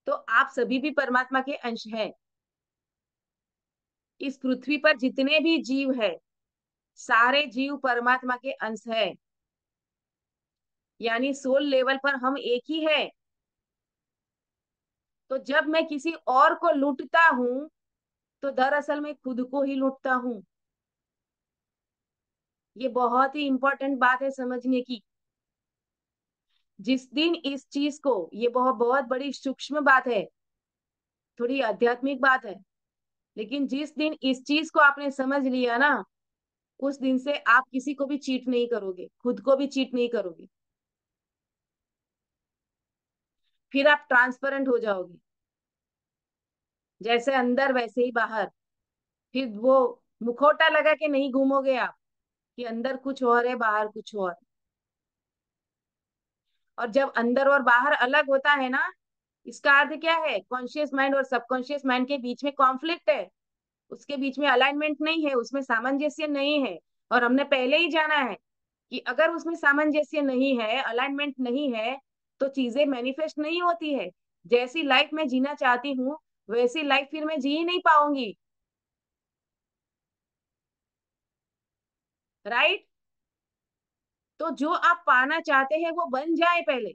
तो आप सभी भी परमात्मा के अंश हैं। इस पृथ्वी पर जितने भी जीव है, सारे जीव परमात्मा के अंश है। यानी सोल लेवल पर हम एक ही है। तो जब मैं किसी और को लूटता हूं तो दरअसल मैं खुद को ही लूटता हूं। ये बहुत ही इंपॉर्टेंट बात है समझने की। जिस दिन इस चीज को, ये बहुत बहुत बड़ी सूक्ष्म बात है, थोड़ी आध्यात्मिक बात है, लेकिन जिस दिन इस चीज को आपने समझ लिया ना, उस दिन से आप किसी को भी चीट नहीं करोगे, खुद को भी चीट नहीं करोगे। फिर आप ट्रांसपेरेंट हो जाओगे, जैसे अंदर वैसे ही बाहर। फिर वो मुखौटा लगा के नहीं घूमोगे आप कि अंदर कुछ और है बाहर कुछ और। और जब अंदर और बाहर अलग होता है ना, इसका अर्थ क्या है? कॉन्शियस माइंड और सबकॉन्शियस माइंड के बीच में कॉन्फ्लिक्ट है, उसके बीच में अलाइनमेंट नहीं है, उसमें सामंजस्य नहीं है। और हमने पहले ही जाना है कि अगर उसमें सामंजस्य नहीं है, अलाइनमेंट नहीं है, तो चीजें मैनिफेस्ट नहीं होती है। जैसी लाइफ मैं जीना चाहती हूँ वैसी लाइफ फिर मैं जी ही नहीं पाऊंगी। राइट। तो जो आप पाना चाहते हैं वो बन जाए पहले।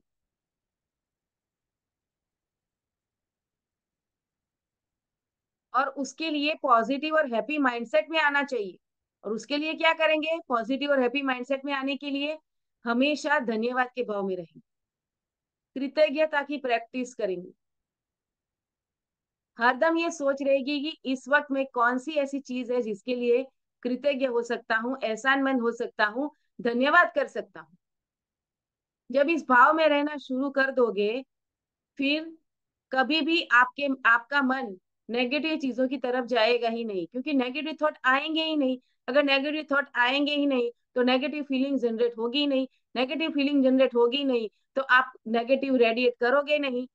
और उसके लिए पॉजिटिव और हैप्पी माइंडसेट में आना चाहिए। और उसके लिए क्या करेंगे? पॉजिटिव और हैप्पी माइंडसेट में आने के लिए हमेशा धन्यवाद के भाव में रहेंगे, कृतज्ञता की प्रैक्टिस करेंगे। हरदम ये सोच रहेगी कि इस वक्त में कौन सी ऐसी चीज है जिसके लिए कृतज्ञ हो सकता हूँ, एहसानमंद हो सकता हूँ, धन्यवाद कर सकता हूँ। जब इस भाव में रहना शुरू कर दोगे, फिर कभी भी आपका मन नेगेटिव चीजों की तरफ जाएगा ही नहीं, क्योंकि नेगेटिव थॉट आएंगे ही नहीं। अगर नेगेटिव थॉट आएंगे ही नहीं तो नेगेटिव फीलिंग जनरेट होगी ही नहीं। नेगेटिव फीलिंग जनरेट होगी नहीं तो आप नेगेटिव रेडिएट करोगे नहीं।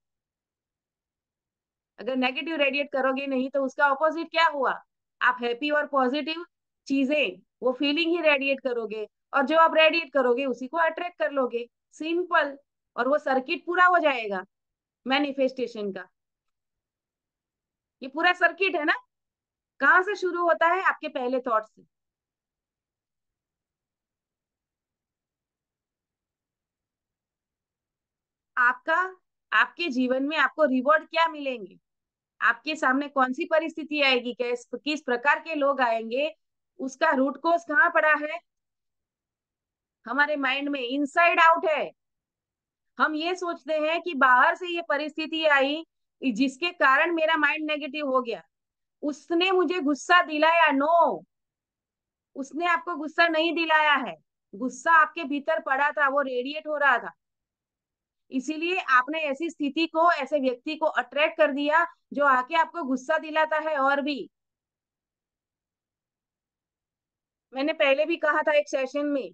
अगर नेगेटिव रेडिएट करोगे नहीं तो उसका ऑपोजिट क्या हुआ? आप हैप्पी और पॉजिटिव चीजें, वो फीलिंग ही रेडिएट करोगे। और जो आप रेडिएट करोगे उसी को अट्रैक्ट कर लोगे। सिंपल। और वो सर्किट पूरा हो जाएगा मैनिफेस्टेशन का। ये पूरा सर्किट है ना, कहाँ से शुरू होता है? आपके पहले थॉट से। आपका आपके जीवन में आपको रिवॉर्ड क्या मिलेंगे? आपके सामने कौन सी परिस्थिति आएगी, किस प्रकार के लोग आएंगे, उसका रूट कोज कहाँ पड़ा है? हमारे माइंड में, इनसाइड आउट है। हम ये सोचते हैं कि बाहर से ये परिस्थिति आई जिसके कारण मेरा माइंड नेगेटिव हो गया, उसने मुझे गुस्सा दिलाया। नो, उसने आपको गुस्सा नहीं दिलाया है। गुस्सा आपके भीतर पड़ा था, वो रेडिएट हो रहा था। इसीलिए आपने ऐसी स्थिति को, ऐसे व्यक्ति को अट्रैक्ट कर दिया जो आके आपको गुस्सा दिलाता है। और भी मैंने पहले भी कहा था एक सेशन में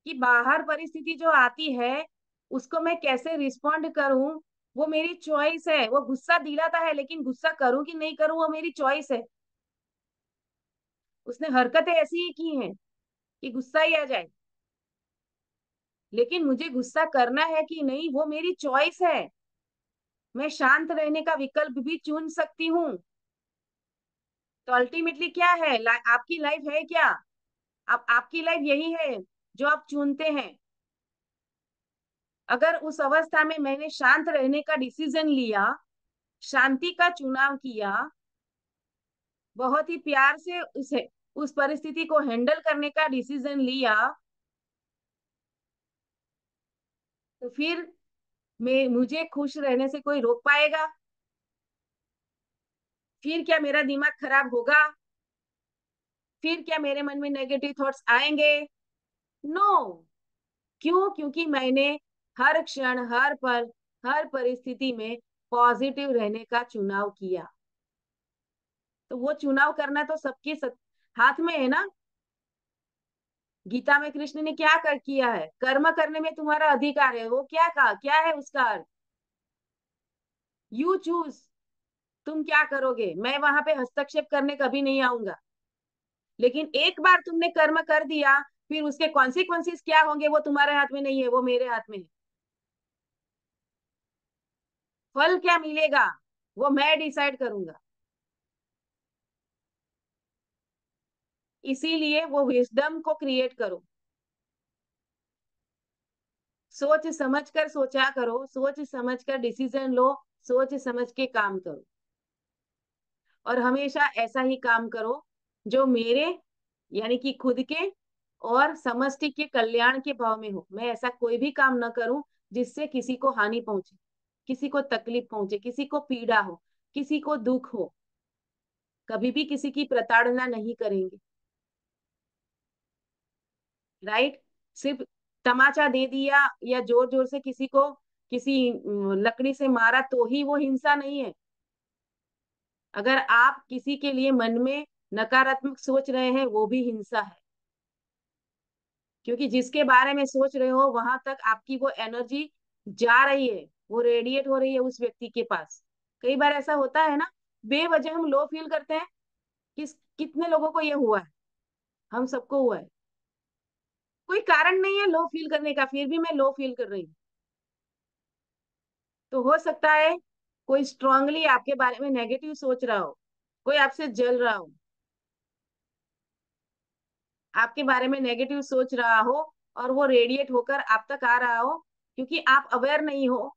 कि बाहर परिस्थिति जो आती है उसको मैं कैसे रिस्पॉन्ड करूं, वो मेरी चॉइस है। वो गुस्सा दिलाता है लेकिन गुस्सा करूं कि नहीं करूं वो मेरी चॉइस है। उसने हरकतें ऐसी ही की हैं कि गुस्सा ही आ जाए, लेकिन मुझे गुस्सा करना है कि नहीं वो मेरी चॉइस है। मैं शांत रहने का विकल्प भी चुन सकती हूँ। तो अल्टीमेटली क्या है? आपकी लाइफ है क्या? अब आपकी लाइफ यही है जो आप चुनते हैं। अगर उस अवस्था में मैंने शांत रहने का डिसीजन लिया, शांति का चुनाव किया, बहुत ही प्यार से उसे उस परिस्थिति को हैंडल करने का डिसीजन लिया, तो फिर मैं मुझे खुश रहने से कोई रोक पाएगा? फिर क्या मेरा दिमाग खराब होगा? फिर क्या मेरे मन में नेगेटिव थॉट्स आएंगे? नो। क्यों? क्योंकि मैंने हर क्षण, हर पल, हर परिस्थिति में पॉजिटिव रहने का चुनाव किया। तो वो चुनाव करना तो सबके हाथ में है ना। गीता में कृष्ण ने क्या किया है? कर्म करने में तुम्हारा अधिकार है। वो क्या कहा? क्या है उसका अर्थ? You choose. तुम क्या करोगे? मैं वहां पे हस्तक्षेप करने कभी नहीं आऊंगा। लेकिन एक बार तुमने कर्म कर दिया, फिर उसके कॉन्सिक्वेंसेस क्या होंगे वो तुम्हारे हाथ में नहीं है, वो मेरे हाथ में है। फल क्या मिलेगा वो मैं डिसाइड करूंगा। इसीलिए वो विजडम को क्रिएट करो। सोच समझ कर सोचा करो, सोच समझ कर डिसीजन लो, सोच समझ के काम करो। और हमेशा ऐसा ही काम करो जो मेरे, यानी कि खुद के और समष्टि के कल्याण के भाव में हो। मैं ऐसा कोई भी काम न करूं जिससे किसी को हानि पहुंचे, किसी को तकलीफ पहुंचे, किसी को पीड़ा हो, किसी को दुख हो। कभी भी किसी की प्रताड़ना नहीं करेंगे। राइट? सिर्फ तमाचा दे दिया या जोर जोर से किसी को किसी लकड़ी से मारा तो ही वो हिंसा नहीं है। अगर आप किसी के लिए मन में नकारात्मक सोच रहे हैं, वो भी हिंसा है। क्योंकि जिसके बारे में सोच रहे हो वहां तक आपकी वो एनर्जी जा रही है, वो रेडिएट हो रही है उस व्यक्ति के पास। कई बार ऐसा होता है ना, बेवजह हम लो फील करते हैं। कितने लोगों को ये हुआ है? हम सबको हुआ है। कोई कारण नहीं है लो फील करने का, फिर भी मैं लो फील कर रही हूँ। तो हो सकता है कोई स्ट्रांगली आपके बारे में नेगेटिव सोच रहा हो, कोई आपसे जल रहा हो, आपके बारे में नेगेटिव सोच रहा हो, और वो रेडिएट होकर आप तक आ रहा हो, क्योंकि आप अवेयर नहीं हो।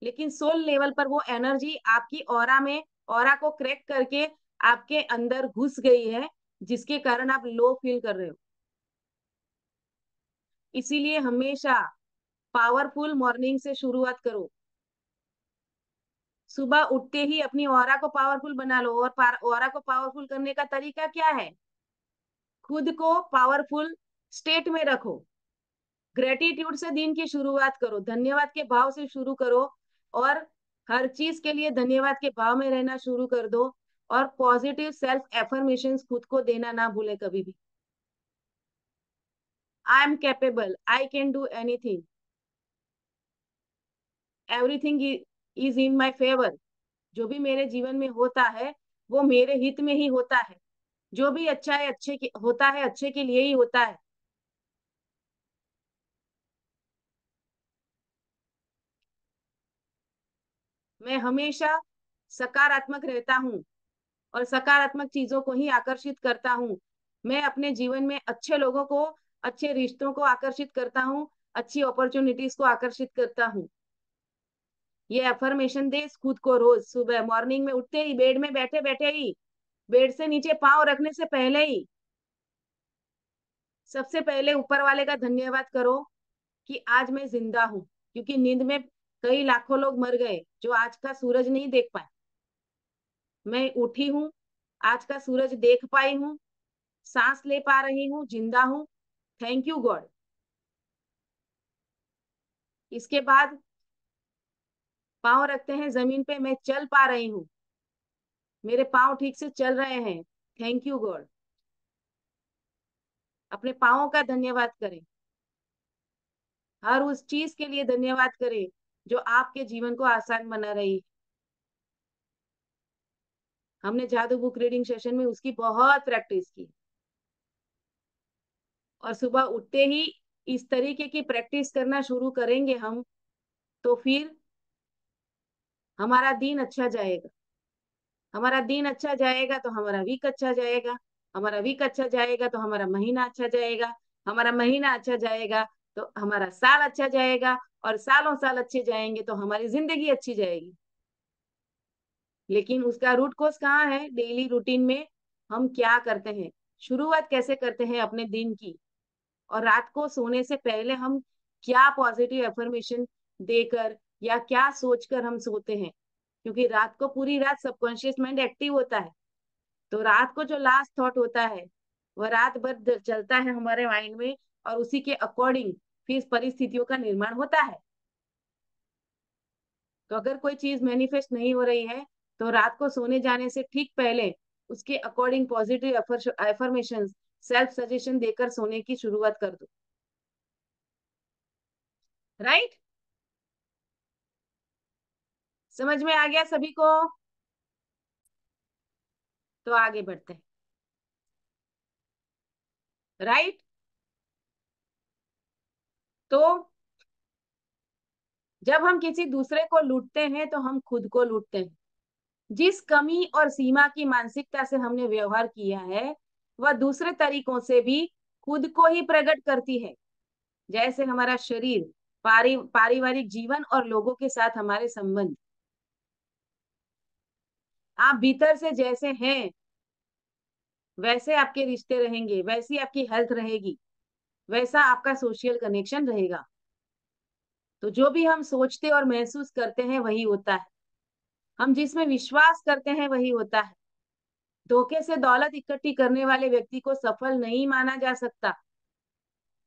लेकिन सोल लेवल पर वो एनर्जी आपकी ऑरा में, ऑरा को क्रैक करके आपके अंदर घुस गई है, जिसके कारण आप लो फील कर रहे हो। इसीलिए हमेशा पावरफुल मॉर्निंग से शुरुआत करो। सुबह उठते ही अपनी ऑरा को पावरफुल बना लो। और ऑरा को पावरफुल करने का तरीका क्या है? खुद को पावरफुल स्टेट में रखो। ग्रेटिट्यूड से दिन की शुरुआत करो, धन्यवाद के भाव से शुरू करो। और हर चीज के लिए धन्यवाद के भाव में रहना शुरू कर दो। और पॉजिटिव सेल्फ एफर्मेशन खुद को देना ना भूले कभी भी। I am capable, I can do anything, everything is in my favour. जो भी मेरे जीवन में होता है वो मेरे हित में ही होता है। जो भी अच्छा है अच्छे के होता है, अच्छे के लिए ही होता है। मैं हमेशा सकारात्मक रहता हूँ और सकारात्मक चीजों को ही आकर्षित करता हूँ। मैं अपने जीवन में अच्छे लोगों को, अच्छे रिश्तों को आकर्षित करता हूँ, अच्छी अपॉर्चुनिटीज को आकर्षित करता हूँ। ये अफर्मेशन दे खुद को रोज सुबह मॉर्निंग में उठते ही, बेड में बैठे बैठे ही, बेड से नीचे पांव रखने से पहले ही सबसे पहले ऊपर वाले का धन्यवाद करो कि आज मैं जिंदा हूँ। क्योंकि नींद में कई लाखों लोग मर गए जो आज का सूरज नहीं देख पाए। मैं उठी हूँ, आज का सूरज देख पाई हूँ, सांस ले पा रही हूँ, जिंदा हूँ। Thank you God. इसके बाद पाँव रखते हैं जमीन पे, मैं चल पा रही हूँ, मेरे पाँव ठीक से चल रहे हैं। Thank you God. अपने पाँवों का धन्यवाद करें। हर उस चीज के लिए धन्यवाद करें जो आपके जीवन को आसान बना रही है। हमने जादू बुक रीडिंग सेशन में उसकी बहुत प्रैक्टिस की। और सुबह उठते ही इस तरीके की प्रैक्टिस करना शुरू करेंगे हम, तो फिर हमारा दिन अच्छा जाएगा। हमारा दिन अच्छा जाएगा तो हमारा वीक अच्छा जाएगा। हमारा वीक अच्छा जाएगा तो हमारा महीना अच्छा जाएगा। हमारा महीना अच्छा जाएगा तो हमारा साल अच्छा जाएगा। और सालों साल अच्छे जाएंगे तो हमारी जिंदगी अच्छी जाएगी। लेकिन उसका रूट कोस कहाँ है? डेली रूटीन में हम क्या करते हैं? शुरुआत कैसे करते हैं अपने दिन की, और रात को सोने से पहले हम क्या पॉजिटिव एफर्मेशन देकर या क्या सोचकर हम सोते हैं, क्योंकि रात को पूरी रात सबकॉन्शियस माइंड एक्टिव होता है। तो रात को जो लास्ट थॉट होता है वह रात भर चलता है हमारे माइंड में, और उसी के अकॉर्डिंग फिर परिस्थितियों का निर्माण होता है। तो अगर कोई चीज मैनिफेस्ट नहीं हो रही है तो रात को सोने जाने से ठीक पहले उसके according positive affirmation, self suggestion देकर सोने की शुरुआत कर दो। राइट? समझ में आ गया सभी को? तो आगे बढ़ते हैं। राइट? तो जब हम किसी दूसरे को लूटते हैं तो हम खुद को लूटते हैं। जिस कमी और सीमा की मानसिकता से हमने व्यवहार किया है वह दूसरे तरीकों से भी खुद को ही प्रकट करती है, जैसे हमारा शरीर, पारिवारिक जीवन और लोगों के साथ हमारे संबंध। आप भीतर से जैसे हैं वैसे आपके रिश्ते रहेंगे, वैसी आपकी हेल्थ रहेगी, वैसा आपका सोशल कनेक्शन रहेगा। तो जो भी हम सोचते और महसूस करते हैं वही होता है, हम जिसमें विश्वास करते हैं वही होता है। धोखे से दौलत इकट्ठी करने वाले व्यक्ति को सफल नहीं माना जा सकता।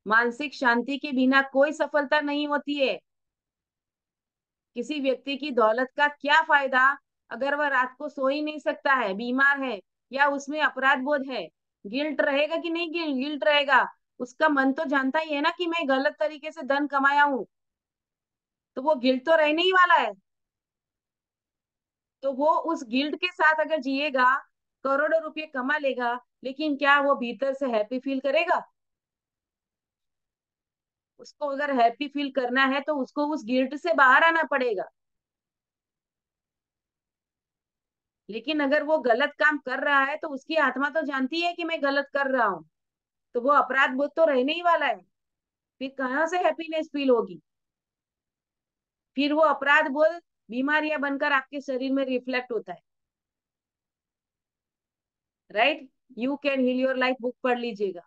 मानसिक शांति के बिना कोई सफलता नहीं होती है। किसी व्यक्ति की दौलत का क्या फायदा अगर वह रात को सो ही नहीं सकता है, बीमार है, या उसमें अपराध बोध है। गिल्ट रहेगा कि नहीं? गिल्ट रहेगा। उसका मन तो जानता ही है ना कि मैं गलत तरीके से धन कमाया हूं, तो वो गिल्ट तो रहने ही वाला है। तो वो उस गिल्ट के साथ अगर जिएगा, करोड़ों रुपए कमा लेगा, लेकिन क्या वो भीतर से हैप्पी फील करेगा? उसको अगर हैप्पी फील करना है तो उसको उस गिल्ट से बाहर आना पड़ेगा। लेकिन अगर वो गलत काम कर रहा है तो उसकी आत्मा तो जानती है कि मैं गलत कर रहा हूँ, तो वो अपराध बोध तो रहने ही वाला है। फिर कहाँ से हैप्पीनेस फील होगी? फिर वो अपराध बोध बीमारियां बनकर आपके शरीर में रिफ्लेक्ट होता है। Right? You can heal your life book पढ़ लीजिएगा।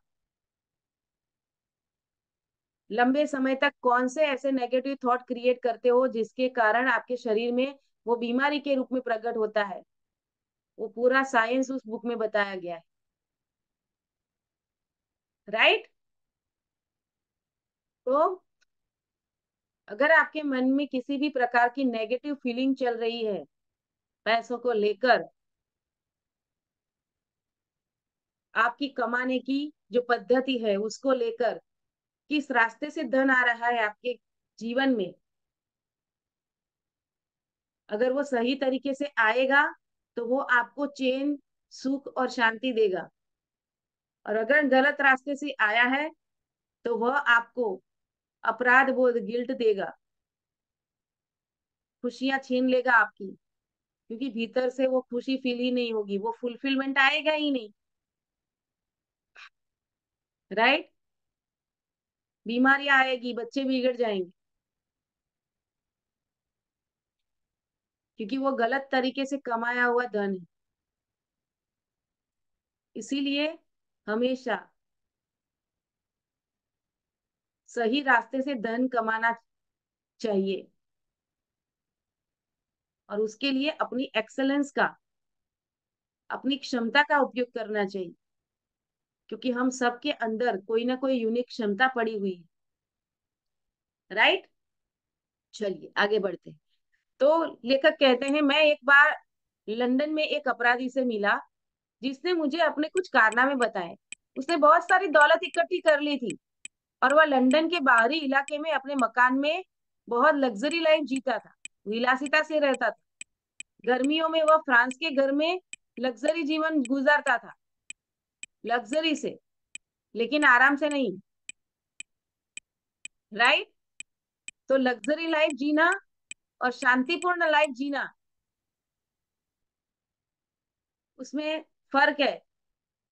लंबे समय तक कौन से ऐसे नेगेटिव थॉट क्रिएट करते हो जिसके कारण आपके शरीर में वो बीमारी के रूप में प्रकट होता है, वो पूरा साइंस उस बुक में बताया गया है। राइट? तो अगर आपके मन में किसी भी प्रकार की नेगेटिव फीलिंग चल रही है पैसों को लेकर, आपकी कमाने की जो पद्धति है उसको लेकर, किस रास्ते से धन आ रहा है आपके जीवन में, अगर वो सही तरीके से आएगा तो वो आपको चैन, सुख और शांति देगा। और अगर गलत रास्ते से आया है तो वह आपको अपराध बोध, गिल्ट देगा, खुशियां छीन लेगा आपकी, क्योंकि भीतर से वो खुशी फील ही नहीं होगी, वो फुलफिलमेंट आएगा ही नहीं। राइट? बीमारियां आएगी, बच्चे बिगड़ जाएंगे, क्योंकि वो गलत तरीके से कमाया हुआ धन है। इसीलिए हमेशा सही रास्ते से धन कमाना चाहिए, और उसके लिए अपनी एक्सेलेंस का, अपनी क्षमता का उपयोग करना चाहिए, क्योंकि हम सबके अंदर कोई ना कोई यूनिक क्षमता पड़ी हुई है। राइट? चलिए आगे बढ़ते हैं। तो लेखक कहते हैं, मैं एक बार लंदन में एक अपराधी से मिला जिसने मुझे अपने कुछ कारनामे बताए। उसने बहुत सारी दौलत इकट्ठी कर ली थी और वह लंदन के बाहरी इलाके में अपने मकान में बहुत लग्जरी लाइफ जीता था, विलासिता से रहता था। गर्मियों में वह फ्रांस के घर में लग्जरी जीवन गुजारता था, लग्जरी से, लेकिन आराम से नहीं। राइट? तो लग्जरी लाइफ जीना और शांतिपूर्ण लाइफ जीना, उसमें फर्क है।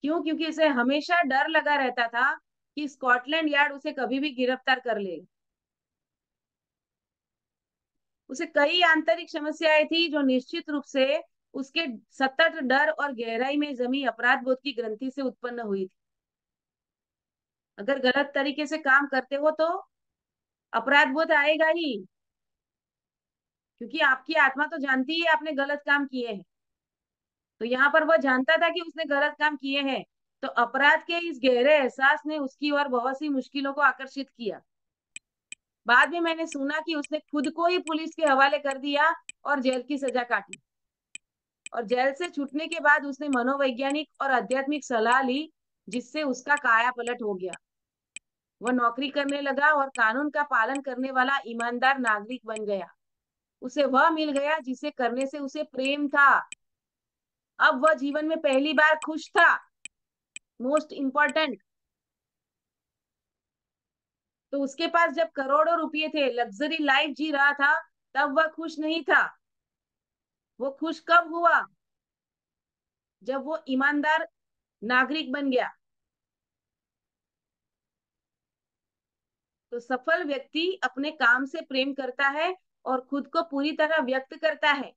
क्यों? क्योंकि उसे हमेशा डर लगा रहता था कि स्कॉटलैंड यार्ड उसे कभी भी गिरफ्तार कर लेगा। उसे कई आंतरिक समस्याएं थी जो निश्चित रूप से उसके सतत डर और गहराई में जमी अपराध बोध की ग्रंथि से उत्पन्न हुई थी। अगर गलत तरीके से काम करते हो तो अपराध बोध आएगा ही, क्योंकि आपकी आत्मा तो जानती है आपने गलत काम किए हैं। तो यहाँ पर वह जानता था कि उसने गलत काम किए हैं, तो अपराध के इस गहरे एहसास ने उसकी ओर बहुत सी मुश्किलों को आकर्षित किया। बाद में मैंने सुना कि उसने खुद को ही पुलिस के हवाले कर दिया और जेल की सजा काटी। और जेल से छूटने के बाद उसने मनोवैज्ञानिक और आध्यात्मिक सलाह ली, जिससे उसका काया पलट हो गया। वह नौकरी करने लगा और कानून का पालन करने वाला ईमानदार नागरिक बन गया। उसे वह मिल गया जिसे करने से उसे प्रेम था। अब वह जीवन में पहली बार खुश था। Most important. तो उसके पास जब करोड़ों रुपए थे, लग्जरी लाइफ जी रहा था, तब वह खुश नहीं था। वो खुश कब हुआ? जब वो ईमानदार नागरिक बन गया। तो सफल व्यक्ति अपने काम से प्रेम करता है और खुद को पूरी तरह व्यक्त करता है।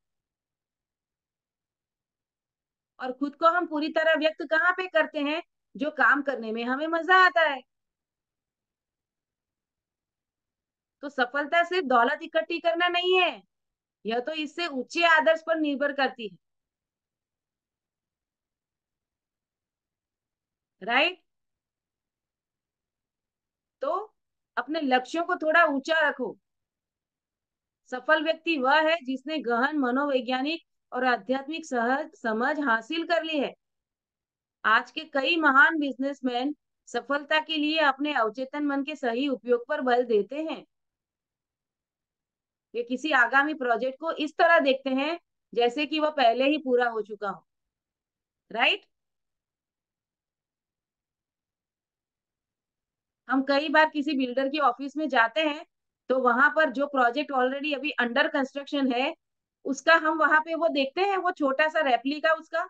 और खुद को हम पूरी तरह व्यक्त कहाँ पे करते हैं? जो काम करने में हमें मजा आता है। तो सफलता सिर्फ दौलत इकट्ठी करना नहीं है, यह तो इससे ऊंचे आदर्श पर निर्भर करती है। राइट। तो अपने लक्ष्यों को थोड़ा ऊंचा रखो। सफल व्यक्ति वह है जिसने गहन मनोवैज्ञानिक और आध्यात्मिक सहज समझ हासिल कर ली है। आज के कई महान बिजनेसमैन सफलता के लिए अपने अवचेतन मन के सही उपयोग पर बल देते हैं। वे किसी आगामी प्रोजेक्ट को इस तरह देखते हैं जैसे कि वह पहले ही पूरा हो चुका हो। राइट। हम कई बार किसी बिल्डर की ऑफिस में जाते हैं, तो वहां पर जो प्रोजेक्ट ऑलरेडी अभी अंडर कंस्ट्रक्शन है, उसका हम वहां पे वो देखते हैं, वो छोटा सा रेप्लिका उसका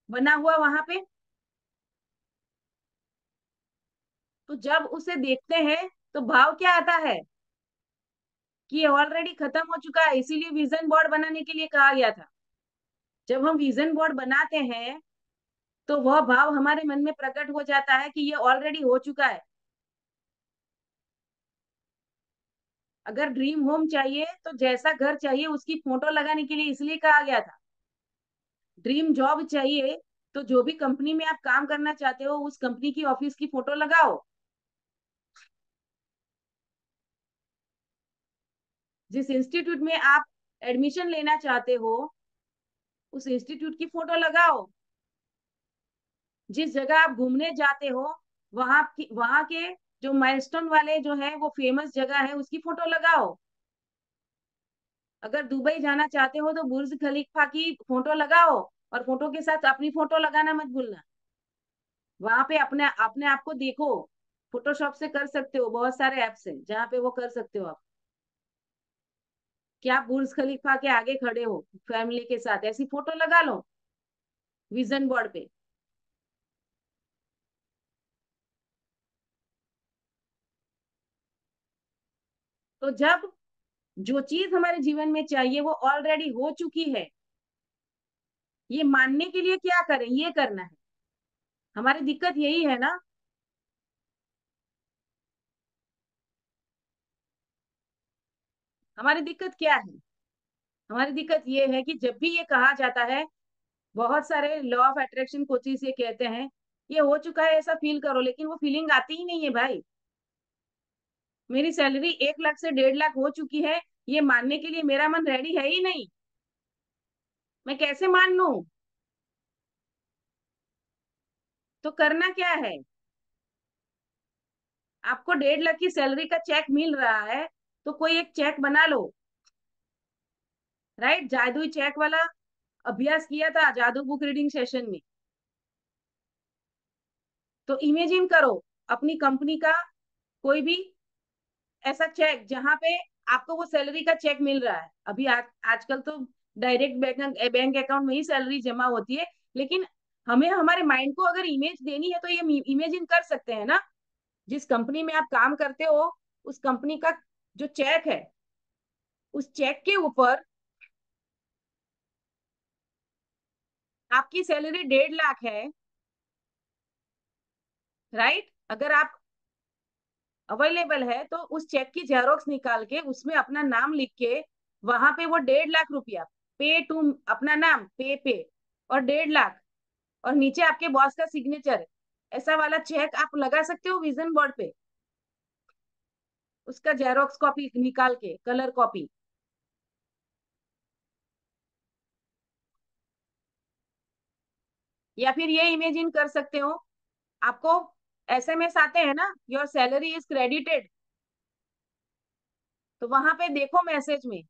बना हुआ वहां पे। तो जब उसे देखते हैं तो भाव क्या आता है कि ये ऑलरेडी खत्म हो चुका है, इसीलिए विजन बोर्ड बनाने के लिए कहा गया था। जब हम विजन बोर्ड बनाते हैं तो वह भाव हमारे मन में प्रकट हो जाता है कि ये ऑलरेडी हो चुका है। अगर ड्रीम होम चाहिए तो जैसा घर चाहिए उसकी फोटो लगाने के लिए इसलिए कहा गया था। ड्रीम जॉब चाहिए तो जो भी कंपनी में आप काम करना चाहते हो उस कंपनी की ऑफिस की फोटो लगाओ। जिस इंस्टीट्यूट में आप एडमिशन लेना चाहते हो उस इंस्टीट्यूट की फोटो लगाओ। जिस जगह आप घूमने जाते हो वहां के जो माइलस्टोन वाले जो है वो फेमस जगह है उसकी फोटो लगाओ। अगर दुबई जाना चाहते हो तो बुर्ज खलीफा की फोटो लगाओ। और फोटो के साथ अपनी फोटो लगाना मत भूलना। वहां पे अपने अपने आप को देखो। फोटोशॉप से कर सकते हो, बहुत सारे ऐप्स हैं जहाँ पे वो कर सकते हो आप। कि आप बुर्ज खलीफा के आगे खड़े हो फैमिली के साथ, ऐसी फोटो लगा लो विजन बोर्ड पे। तो जब जो चीज हमारे जीवन में चाहिए वो ऑलरेडी हो चुकी है, ये मानने के लिए क्या करें? ये करना है। हमारी दिक्कत यही है ना। हमारी दिक्कत क्या है? हमारी दिक्कत ये है कि जब भी ये कहा जाता है, बहुत सारे लॉ ऑफ अट्रैक्शन कोचिज ये कहते हैं ये हो चुका है ऐसा फील करो, लेकिन वो फीलिंग आती ही नहीं है भाई। मेरी सैलरी 1 लाख से 1.5 लाख हो चुकी है, ये मानने के लिए मेरा मन रेडी है ही नहीं। मैं कैसे मान लूं? तो करना क्या है? आपको 1.5 लाख की सैलरी का चेक मिल रहा है, तो कोई एक चेक बना लो। राइट। जादुई चेक वाला अभ्यास किया था जादू बुक रीडिंग सेशन में। तो इमेजिन करो अपनी कंपनी का कोई भी ऐसा चेक जहां पे आपको वो सैलरी का चेक मिल रहा है। अभी आजकल तो डायरेक्ट बैंक अकाउंट में ही सैलरी जमा होती है, लेकिन हमें हमारे माइंड को अगर इमेज देनी है तो ये इमेजिन कर सकते हैं ना। जिस कंपनी में आप काम करते हो उस कंपनी का जो चेक है, उस चेक के ऊपर आपकी सैलरी 1.5 लाख है, राइट? अगर आप अवेलेबल है तो उस चेक की जेरोक्स निकाल के उसमें अपना नाम लिख के, वहां पे वो 1.5 लाख रुपया पे टू, अपना नाम पे और 1.5 लाख, और नीचे आपके बॉस का सिग्नेचर है, ऐसा वाला चेक आप लगा सकते हो विजन बोर्ड पे, उसका जेरोक्स कॉपी निकाल के, कलर कॉपी। या फिर ये इमेजिन कर सकते हो, आपको एसएमएस आते हैं ना, योर सैलरी इज क्रेडिटेड, तो वहां पे देखो मैसेज में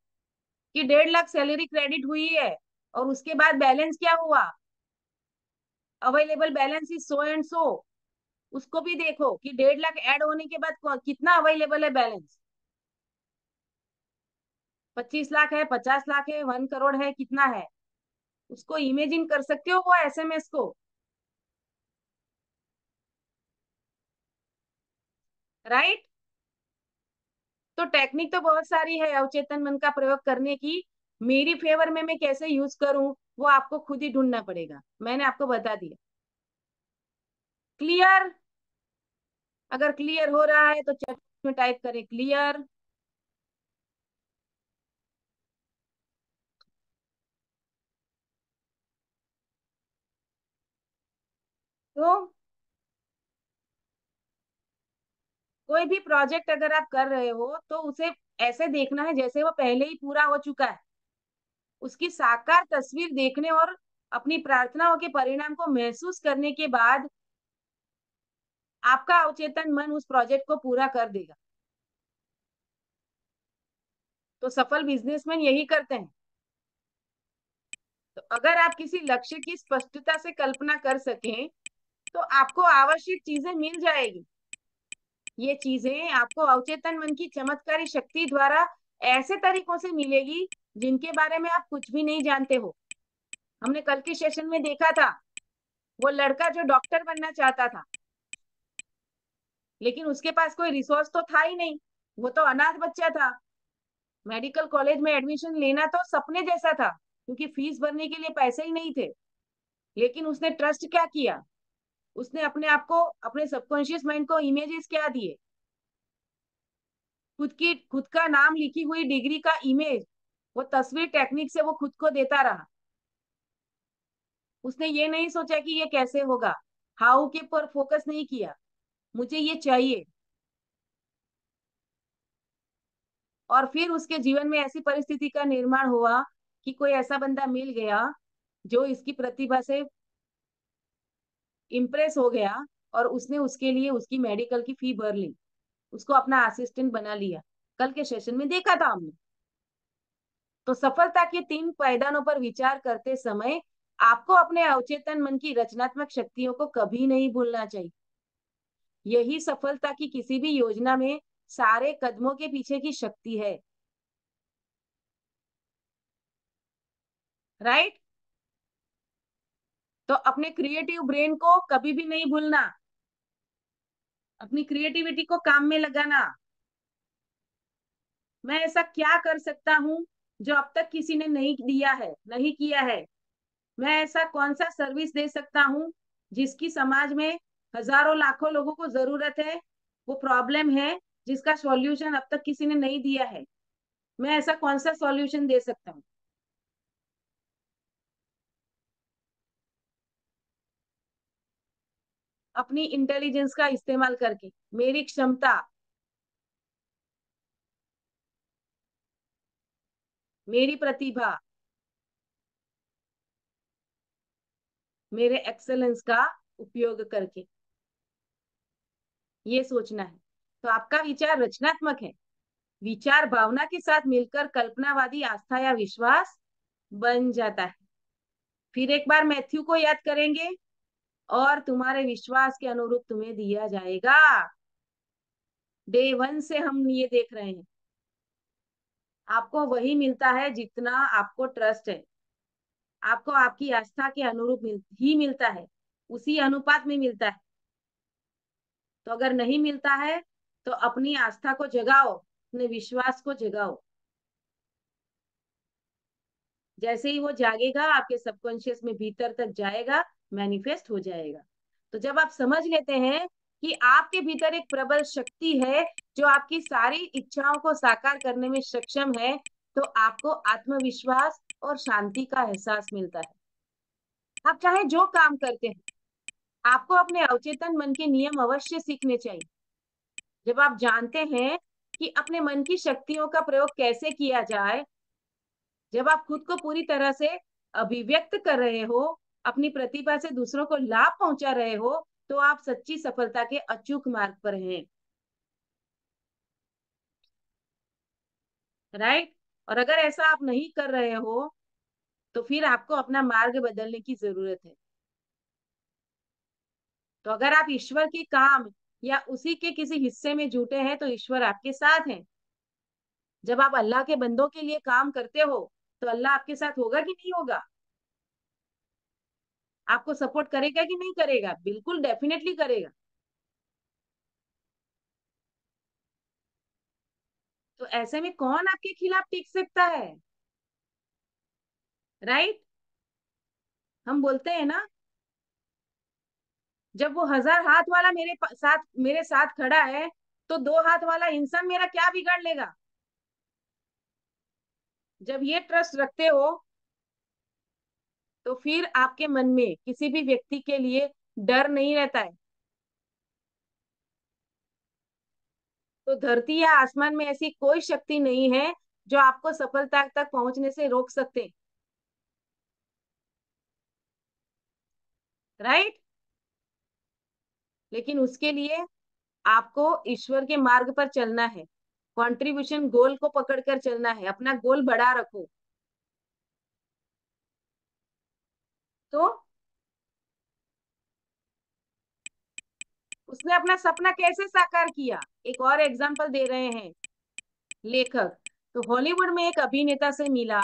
कि 1.5 लाख सैलरी क्रेडिट हुई है, और उसके बाद बैलेंस क्या हुआ, available balance is so and so, उसको भी देखो कि 1.5 लाख ऐड होने के बाद कितना अवेलेबल है बैलेंस, 25 लाख है, 50 लाख है, 1 करोड़ है, कितना है, उसको इमेजिन कर सकते हो वो एसएमएस को, राइट? तो टेक्निक तो बहुत सारी है अवचेतन मन का प्रयोग करने की, मेरी फेवर में मैं कैसे यूज करूं वो आपको खुद ही ढूंढना पड़ेगा, मैंने आपको बता दिया। क्लियर? अगर क्लियर हो रहा है तो चैट में टाइप करें क्लियर। तो कोई भी प्रोजेक्ट अगर आप कर रहे हो तो उसे ऐसे देखना है जैसे वो पहले ही पूरा हो चुका है, उसकी साकार तस्वीर देखने और अपनी प्रार्थनाओं के परिणाम को महसूस करने के बाद आपका अवचेतन मन उस प्रोजेक्ट को पूरा कर देगा। तो सफल बिजनेसमैन यही करते हैं। तो अगर आप किसी लक्ष्य की स्पष्टता से कल्पना कर सकें तो आपको आवश्यक चीजें मिल जाएगी। ये चीजें आपको अवचेतन मन की चमत्कारी शक्ति द्वारा ऐसे तरीकों से मिलेगी जिनके बारे में आप कुछ भी नहीं जानते हो। हमने कल के सेशन में देखा था, वो लड़का जो डॉक्टर बनना चाहता था, लेकिन उसके पास कोई रिसोर्स तो था ही नहीं, वो तो अनाथ बच्चा था। मेडिकल कॉलेज में एडमिशन लेना तो सपने जैसा था, क्योंकि फीस भरने के लिए पैसे ही नहीं थे। लेकिन उसने ट्रस्ट क्या किया, उसने अपने आप को, अपने सबकॉन्शियस माइंड को इमेजेस क्या दिए, खुद का नाम लिखी हुई डिग्री का इमेज, वो तस्वीर टेक्निक से वो खुद को देता रहा। उसने ये नहीं सोचा कि ये कैसे होगा, हाउ के पर फोकस नहीं किया, मुझे ये चाहिए। और फिर उसके जीवन में ऐसी परिस्थिति का निर्माण हुआ कि कोई ऐसा बंदा मिल गया जो इसकी प्रतिभा से इम्प्रेस हो गया, और उसने उसके लिए उसकी मेडिकल की फी भर ली, उसको अपना असिस्टेंट बना लिया। कल के सेशन में देखा था हमने। तो सफलता के 3 पायदानों पर विचार करते समय आपको अपने अवचेतन मन की रचनात्मक शक्तियों को कभी नहीं भूलना चाहिए। यही सफलता की किसी भी योजना में सारे कदमों के पीछे की शक्ति है, राइट? तो अपने क्रिएटिव ब्रेन को कभी भी नहीं भूलना, अपनी क्रिएटिविटी को काम में लगाना। मैं ऐसा क्या कर सकता हूँ जो अब तक किसी ने नहीं दिया है, नहीं किया है? मैं ऐसा कौन सा सर्विस दे सकता हूँ जिसकी समाज में हजारों लाखों लोगों को जरूरत है, वो प्रॉब्लम है जिसका सॉल्यूशन अब तक किसी ने नहीं दिया है? मैं ऐसा कौन सा सॉल्यूशन दे सकता हूँ? अपनी इंटेलिजेंस का इस्तेमाल करके, मेरी क्षमता, मेरी प्रतिभा, मेरे एक्सेलेंस का उपयोग करके, ये सोचना है। तो आपका विचार रचनात्मक है, विचार भावना के साथ मिलकर कल्पनावादी आस्था या विश्वास बन जाता है। फिर एक बार मैथ्यू को याद करेंगे, और तुम्हारे विश्वास के अनुरूप तुम्हें दिया जाएगा। डे 1 से हम ये देख रहे हैं, आपको वही मिलता है जितना आपको ट्रस्ट है, आपको आपकी आस्था के अनुरूप ही मिलता है, उसी अनुपात में मिलता है। तो अगर नहीं मिलता है तो अपनी आस्था को जगाओ, अपने विश्वास को जगाओ। जैसे ही वो जागेगा आपके सबकॉन्शियस में भीतर तक जाएगा, मैनिफेस्ट हो जाएगा। तो जब आप समझ लेते हैं कि आपके भीतर एक प्रबल शक्ति है जो आपकी सारी इच्छाओं को साकार करने में सक्षम है, तो आपको आत्मविश्वास और शांति का एहसास मिलता है। आप चाहे जो काम करते हैं, आपको अपने अवचेतन मन के नियम अवश्य सीखने चाहिए। जब आप जानते हैं कि अपने मन की शक्तियों का प्रयोग कैसे किया जाए, जब आप खुद को पूरी तरह से अभिव्यक्त कर रहे हो, अपनी प्रतिभा से दूसरों को लाभ पहुंचा रहे हो, तो आप सच्ची सफलता के अचूक मार्ग पर हैं। राइट? और अगर ऐसा आप नहीं कर रहे हो, तो फिर आपको अपना मार्ग बदलने की जरूरत है। तो अगर आप ईश्वर के काम या उसी के किसी हिस्से में जुटे हैं, तो ईश्वर आपके साथ है। जब आप अल्लाह के बंदों के लिए काम करते हो, तो अल्लाह आपके साथ होगा कि नहीं होगा? आपको सपोर्ट करेगा कि नहीं करेगा? बिल्कुल डेफिनेटली करेगा। तो ऐसे में कौन आपके खिलाफ टिक सकता है? राइट? हम बोलते हैं ना, जब वो 1000 हाथ वाला मेरे साथ खड़ा है, तो 2 हाथ वाला इंसान मेरा क्या बिगाड़ लेगा? जब ये ट्रस्ट रखते हो, तो फिर आपके मन में किसी भी व्यक्ति के लिए डर नहीं रहता है। तो धरती या आसमान में ऐसी कोई शक्ति नहीं है जो आपको सफलता तक पहुंचने से रोक सकते। राइट? लेकिन उसके लिए आपको ईश्वर के मार्ग पर चलना है, कंट्रीब्यूशन गोल को पकड़कर चलना है, अपना गोल बड़ा रखो। तो उसने अपना सपना कैसे साकार किया, एक और एग्जांपल दे रहे हैं लेखक। तो हॉलीवुड में एक अभिनेता से मिला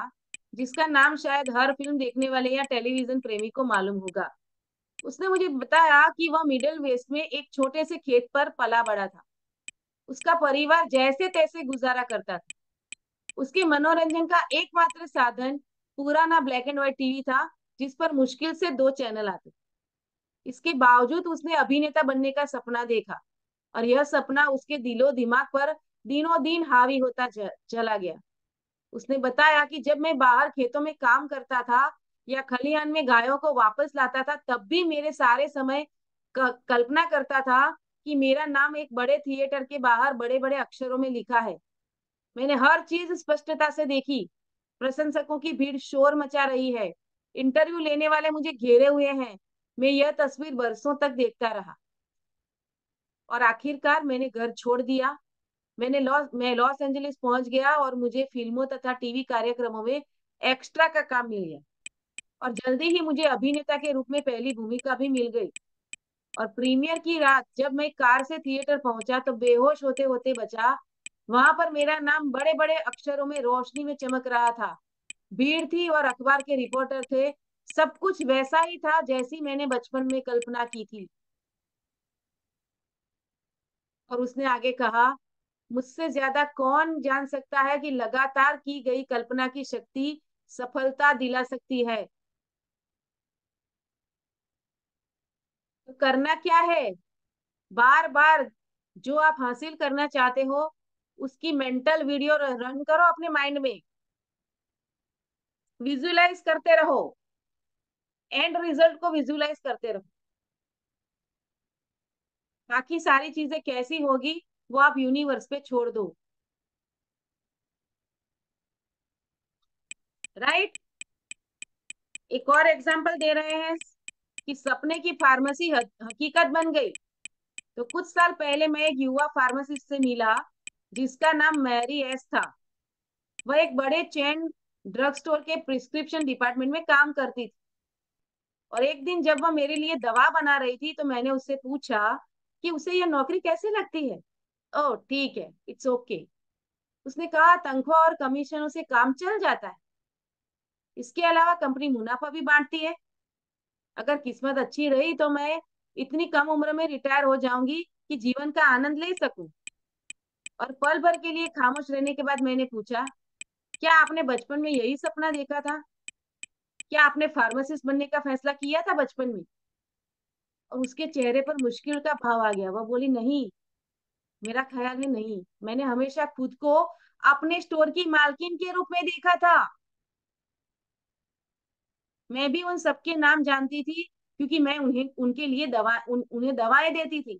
जिसका नाम शायद हर फिल्म देखने वाले या टेलीविजन प्रेमी को मालूम होगा। उसने मुझे बताया कि वह मिडिल वेस्ट में एक छोटे से खेत पर पला बड़ा था। उसका परिवार जैसे तैसे गुजारा करता था। उसके मनोरंजन का एकमात्र साधन पुराना ब्लैक एंड व्हाइट टीवी था, जिस पर मुश्किल से 2 चैनल आते। इसके बावजूद उसने अभिनेता बनने का सपना देखा, और यह सपना उसके दिलो दिमाग पर दिनों दिन हावी होता चला गया। उसने बताया कि जब मैं बाहर खेतों में काम करता था या खलिहान में गायों को वापस लाता था, तब भी मेरे सारे समय कल्पना करता था कि मेरा नाम एक बड़े थिएटर के बाहर बड़े बड़े अक्षरों में लिखा है। मैंने हर चीज स्पष्टता से देखी। प्रशंसकों की भीड़ शोर मचा रही है, इंटरव्यू लेने वाले मुझे घेरे हुए हैं। मैं यह तस्वीर बरसों तक देखता रहा, और आखिरकार मैंने घर छोड़ दिया। मैं लॉस एंजलिस पहुंच गया और मुझे फिल्मों तथा टीवी कार्यक्रमों में एक्स्ट्रा का काम मिल गया, और जल्दी ही मुझे अभिनेता के रूप में पहली भूमिका भी मिल गई। और प्रीमियर की रात जब मैं कार से थिएटर पहुंचा तो बेहोश होते होते बचा। वहां पर मेरा नाम बड़े बड़े अक्षरों में रोशनी में चमक रहा था। भीड़ थी और अखबार के रिपोर्टर थे। सब कुछ वैसा ही था जैसी मैंने बचपन में कल्पना की थी। और उसने आगे कहा, मुझसे ज्यादा कौन जान सकता है कि लगातार की गई कल्पना की शक्ति सफलता दिला सकती है। तो करना क्या है? बार बार जो आप हासिल करना चाहते हो, उसकी मेंटल वीडियो रन करो अपने माइंड में, विजुलाइज करते रहो, एंड रिजल्ट को विजुलाइज करते रहो। बाकी सारी चीजें कैसी होगी, वो आप यूनिवर्स पे छोड़ दो। राइट? एक और एग्जांपल दे रहे हैं कि सपने की फार्मेसी हकीकत बन गई। तो कुछ साल पहले मैं एक युवा फार्मासिस्ट से मिला जिसका नाम मैरी एस था। वह एक बड़े चेन ड्रग स्टोर के प्रिस्क्रिप्शन डिपार्टमेंट में काम करती थी। और एक दिन जब वह मेरे लिए दवा बना रही थी, तो मैंने उससे पूछा कि उसे यह नौकरी कैसे लगती है। ओह ठीक है, इट्स ओके। उसने कहा, तनख्वाह और कमीशनों से काम चल जाता है। इसके अलावा कंपनी मुनाफा भी बांटती है। अगर किस्मत अच्छी रही तो मैं इतनी कम उम्र में रिटायर हो जाऊंगी कि जीवन का आनंद ले सकूं। और पल भर के लिए खामोश रहने के बाद मैंने पूछा, क्या आपने बचपन में यही सपना देखा था? क्या आपने फार्मासिस्ट बनने का फैसला किया था बचपन में? और उसके चेहरे पर मुश्किल का भाव आ गया। वह बोली, नहीं, मेरा ख्याल है नहीं, मैंने हमेशा खुद को अपने स्टोर की मालकिन के रूप में देखा था। मैं भी उन सबके नाम जानती थी, क्योंकि मैं उन्हें उनके लिए उन्हें दवाएं देती थी।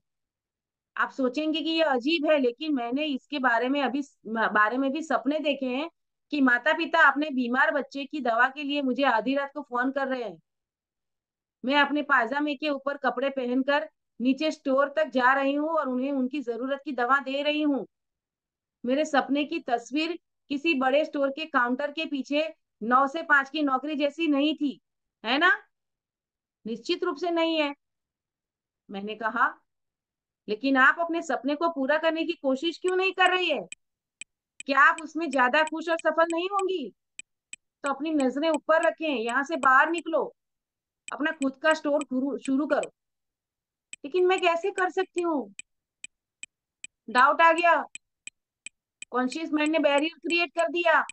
आप सोचेंगे कि ये अजीब है, लेकिन मैंने इसके बारे में भी सपने देखे हैं कि माता पिता अपने बीमार बच्चे की दवा के लिए मुझे आधी रात को फोन कर रहे हैं। मैं अपने पायजामे के ऊपर कपड़े पहनकर नीचे स्टोर तक जा रही हूँ और उन्हें उनकी जरूरत की दवा दे रही हूँ। मेरे सपने की तस्वीर किसी बड़े स्टोर के काउंटर के पीछे 9 से 5 की नौकरी जैसी नहीं थी, है ना? निश्चित रूप से नहीं है, मैंने कहा। लेकिन आप अपने सपने को पूरा करने की कोशिश क्यों नहीं कर रही है? क्या आप उसमें ज्यादा खुश और सफल नहीं होंगी? तो अपनी नजरें ऊपर रखें, यहाँ से बाहर निकलो, अपना खुद का स्टोर शुरू करो। लेकिन मैं कैसे कर सकती हूँ? डाउट आ गया। कॉन्शियस माइंड ने बैरियर क्रिएट कर दिया।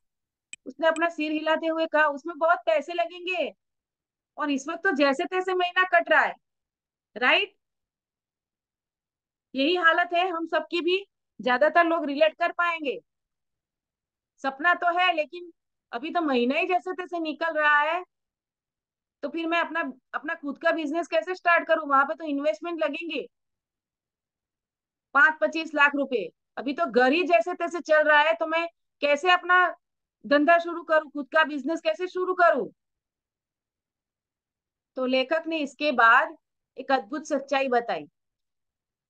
उसने अपना सिर हिलाते हुए कहा, उसमें बहुत पैसे लगेंगे, और इस वक्त तो जैसे तैसे महीना कट रहा है। राइट? यही हालत है हम सबकी भी। ज्यादातर लोग रिलेट कर पाएंगे। सपना तो है, लेकिन अभी तो महीना ही जैसे तैसे निकल रहा है। तो फिर मैं अपना अपना खुद का बिजनेस कैसे स्टार्ट करूं? वहां पे तो इन्वेस्टमेंट लगेंगे 5-25 लाख रुपए। अभी तो घर ही जैसे तैसे चल रहा है, तो मैं कैसे अपना धंधा शुरू करूं, खुद का बिजनेस कैसे शुरू करूं? तो लेखक ने इसके बाद एक अद्भुत सच्चाई बताई।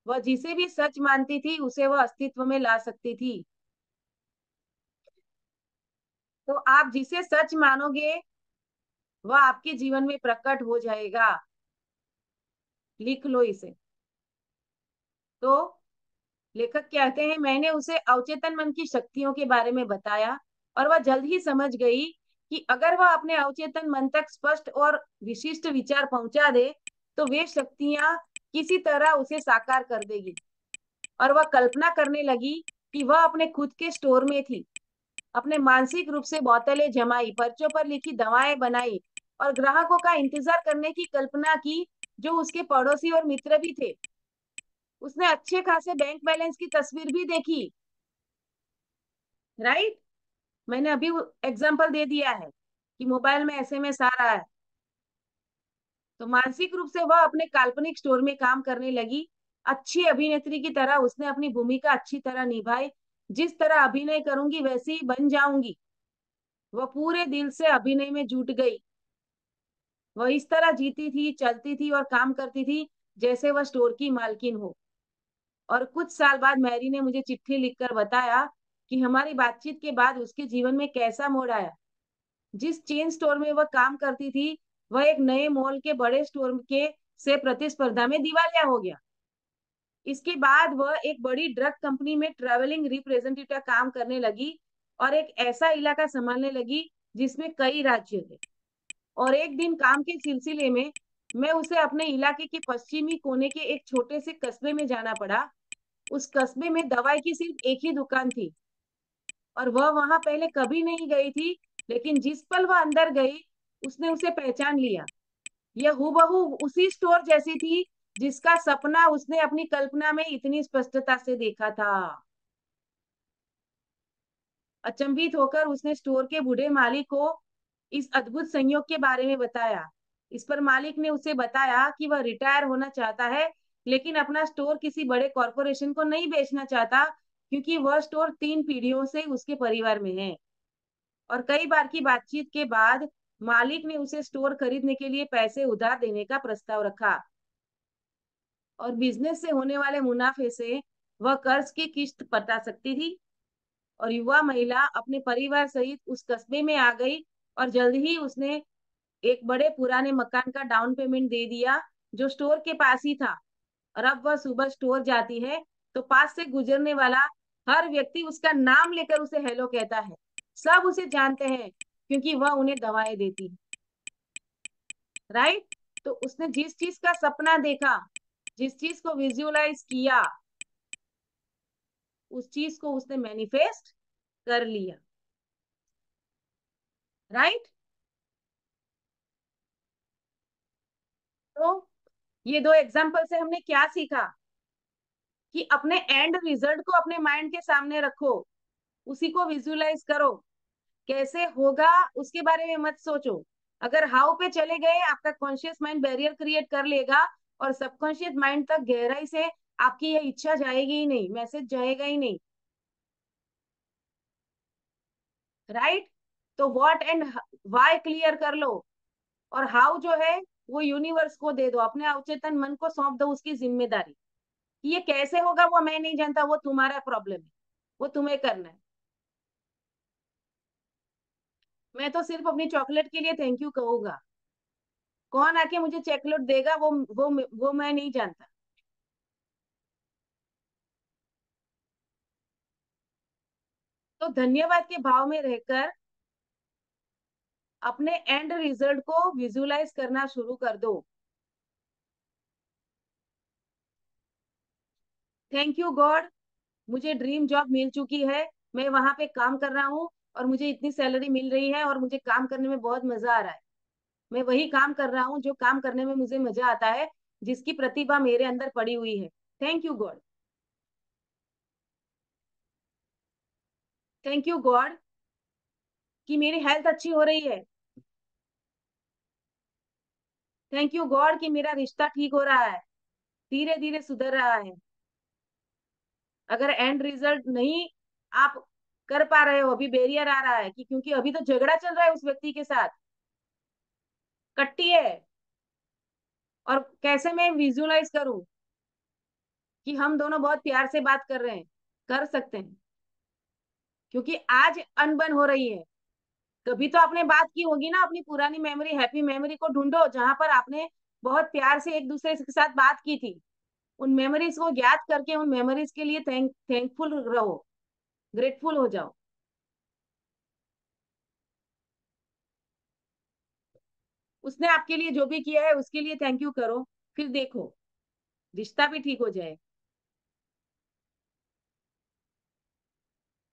वह जिसे भी सच मानती थी उसे वह अस्तित्व में ला सकती थी। तो आप जिसे सच मानोगे वह आपके जीवन में प्रकट हो जाएगा। लिख लो इसे। तो लेखक कहते हैं, मैंने उसे अवचेतन मन की शक्तियों के बारे में बताया, और वह जल्द ही समझ गई कि अगर वह अपने अवचेतन मन तक स्पष्ट और विशिष्ट विचार पहुंचा दे, तो वे शक्तियां किसी तरह उसे साकार कर देगी। और वह कल्पना करने लगी कि वह अपने खुद के स्टोर में थी, अपने मानसिक रूप से बोतलें जमाई, पर्चों पर लिखी दवाएं बनाई, और ग्राहकों का इंतजार करने की कल्पना की, जो उसके पड़ोसी और मित्र भी थे। उसने अच्छे खासे बैंक बैलेंस की तस्वीर भी देखी। राइट? मैंने अभी एग्जांपल दे दिया है कि मोबाइल में एसएमएस आ रहा है। तो मानसिक रूप से वह अपने काल्पनिक स्टोर में काम करने लगी। अच्छी अभिनेत्री की तरह उसने अपनी भूमिका अच्छी तरह निभाई। जिस तरह अभिनय करूंगी वैसे ही बन जाऊंगी। वह पूरे दिल से अभिनय में जुट गई। वह इस तरह जीती थी, चलती थी और काम करती थी जैसे वह स्टोर की मालकिन हो। और कुछ साल बाद मैरी ने मुझे चिट्ठी लिखकर बताया कि हमारी बातचीत के बाद उसके जीवन में कैसा मोड़ आया। जिस चेन स्टोर में वह काम करती थी, वह एक नए मॉल के बड़े स्टोर के से प्रतिस्पर्धा में दिवालिया हो गया। इसके बाद वह एक बड़ी ड्रग कंपनी में ट्रैवलिंग रिप्रेजेंटेटिव काम करने लगी, और एक ऐसा इलाका संभालने लगी जिसमें कई राज्य थे। और एक दिन काम के सिलसिले में मैं उसे अपने इलाके के पश्चिमी कोने के एक छोटे से कस्बे में जाना पड़ा। उस कस्बे में दवाई की सिर्फ एक ही दुकान थी, और वह वहां पहले कभी नहीं गई थी। लेकिन जिस पल वह अंदर गई, उसने उसे पहचान लिया। यह हूबहू उसी स्टोर जैसी थी जिसका सपना उसने अपनी कल्पना में इतनी स्पष्टता से देखा था। अचंभित होकर उसने स्टोर के बूढ़े मालिक को इस अद्भुत संयोग के बारे में बताया। इस पर मालिक ने उसे बताया कि वह रिटायर होना चाहता है, लेकिन अपना स्टोर किसी बड़े कॉरपोरेशन को नहीं बेचना चाहता, क्योंकि वह स्टोर 3 पीढ़ियों से उसके परिवार में है। और कई बार की बातचीत के बाद मालिक ने उसे स्टोर खरीदने के लिए पैसे उधार देने का प्रस्ताव रखा, और बिजनेस से होने वाले मुनाफे से वह कर्ज की किश्त पटा सकती थी। और युवा महिला अपने परिवार सहित उस कस्बे में आ गई, और जल्द ही उसने एक बड़े पुराने मकान का डाउन पेमेंट दे दिया, जो स्टोर के पास ही था। और अब वह सुबह स्टोर जाती है तो पास से गुजरने वाला हर व्यक्ति उसका नाम लेकर उसे हेलो कहता है। सब उसे जानते हैं क्योंकि वह उन्हें दवाएं देती है। राइट? तो उसने जिस चीज का सपना देखा, जिस चीज को विजुअलाइज किया, उस चीज को उसने मैनिफेस्ट कर लिया। राइट? ये दो एग्जाम्पल से हमने क्या सीखा कि अपने एंड रिजल्ट को अपने माइंड के सामने रखो, उसी को विजुअलाइज करो, कैसे होगा उसके बारे में मत सोचो। अगर हाउ पे चले गए आपका कॉन्शियस माइंड बैरियर क्रिएट कर लेगा, और सबकॉन्शियस माइंड तक गहराई से आपकी ये इच्छा जाएगी ही नहीं, मैसेज जाएगा ही नहीं। राइट? तो व्हाट एंड वाई क्लियर कर लो, और हाउ जो है वो यूनिवर्स को दे दो, अपने अवचेतन मन को सौंप दो उसकी जिम्मेदारी कि ये कैसे होगा वो मैं नहीं जानता, वो तुम्हारा प्रॉब्लम है, वो तुम्हें करना है। मैं तो सिर्फ अपनी चॉकलेट के लिए थैंक यू कहूंगा, कौन आके मुझे चॉकलेट देगा वो मैं नहीं जानता। तो धन्यवाद के भाव में रहकर अपने एंड रिजल्ट को विजुलाइज करना शुरू कर दो। थैंक यू गॉड, मुझे ड्रीम जॉब मिल चुकी है, मैं वहां पे काम कर रहा हूँ, और मुझे इतनी सैलरी मिल रही है, और मुझे काम करने में बहुत मजा आ रहा है। मैं वही काम कर रहा हूँ जो काम करने में मुझे मजा आता है, जिसकी प्रतिभा मेरे अंदर पड़ी हुई है। Thank you God. Thank you God कि मेरी हेल्थ अच्छी हो रही है। थैंक यू गॉड कि मेरा रिश्ता ठीक हो रहा है, धीरे धीरे सुधर रहा है। अगर एंड रिजल्ट नहीं आप कर पा रहे हो, अभी बैरियर आ रहा है कि क्योंकि अभी तो झगड़ा चल रहा है उस व्यक्ति के साथ, कट्टी है, और कैसे मैं विजुलाइज करूं कि हम दोनों बहुत प्यार से बात कर रहे हैं, कर सकते हैं, क्योंकि आज अनबन हो रही है। कभी तो आपने बात की होगी ना, अपनी पुरानी मेमोरी, हैप्पी मेमोरी को ढूंढो जहां पर आपने बहुत प्यार से एक दूसरे के साथ बात की थी। उन मेमोरीज को याद करके उन मेमोरीज के लिए थैंकफुल रहो, ग्रेटफुल हो जाओ। उसने आपके लिए जो भी किया है उसके लिए थैंक यू करो, फिर देखो रिश्ता भी ठीक हो जाए।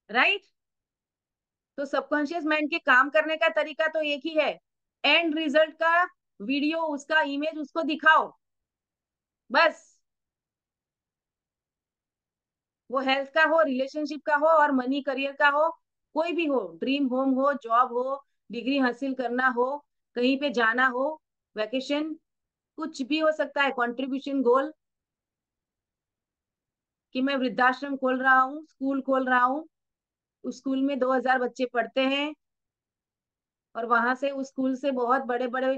राइट? तो सबकॉन्शियस माइंड के काम करने का तरीका तो एक ही है, एंड रिजल्ट का वीडियो, उसका इमेज उसको दिखाओ, बस। वो हेल्थ का हो, रिलेशनशिप का हो, और मनी करियर का हो, कोई भी हो, ड्रीम होम हो, जॉब हो, डिग्री हासिल करना हो, कहीं पे जाना हो, वैकेशन, कुछ भी हो सकता है, कंट्रीब्यूशन गोल, कि मैं वृद्धाश्रम खोल रहा हूँ, स्कूल खोल रहा हूँ, उस स्कूल में 2000 बच्चे पढ़ते हैं, और वहां से उस स्कूल से बहुत बड़े बड़े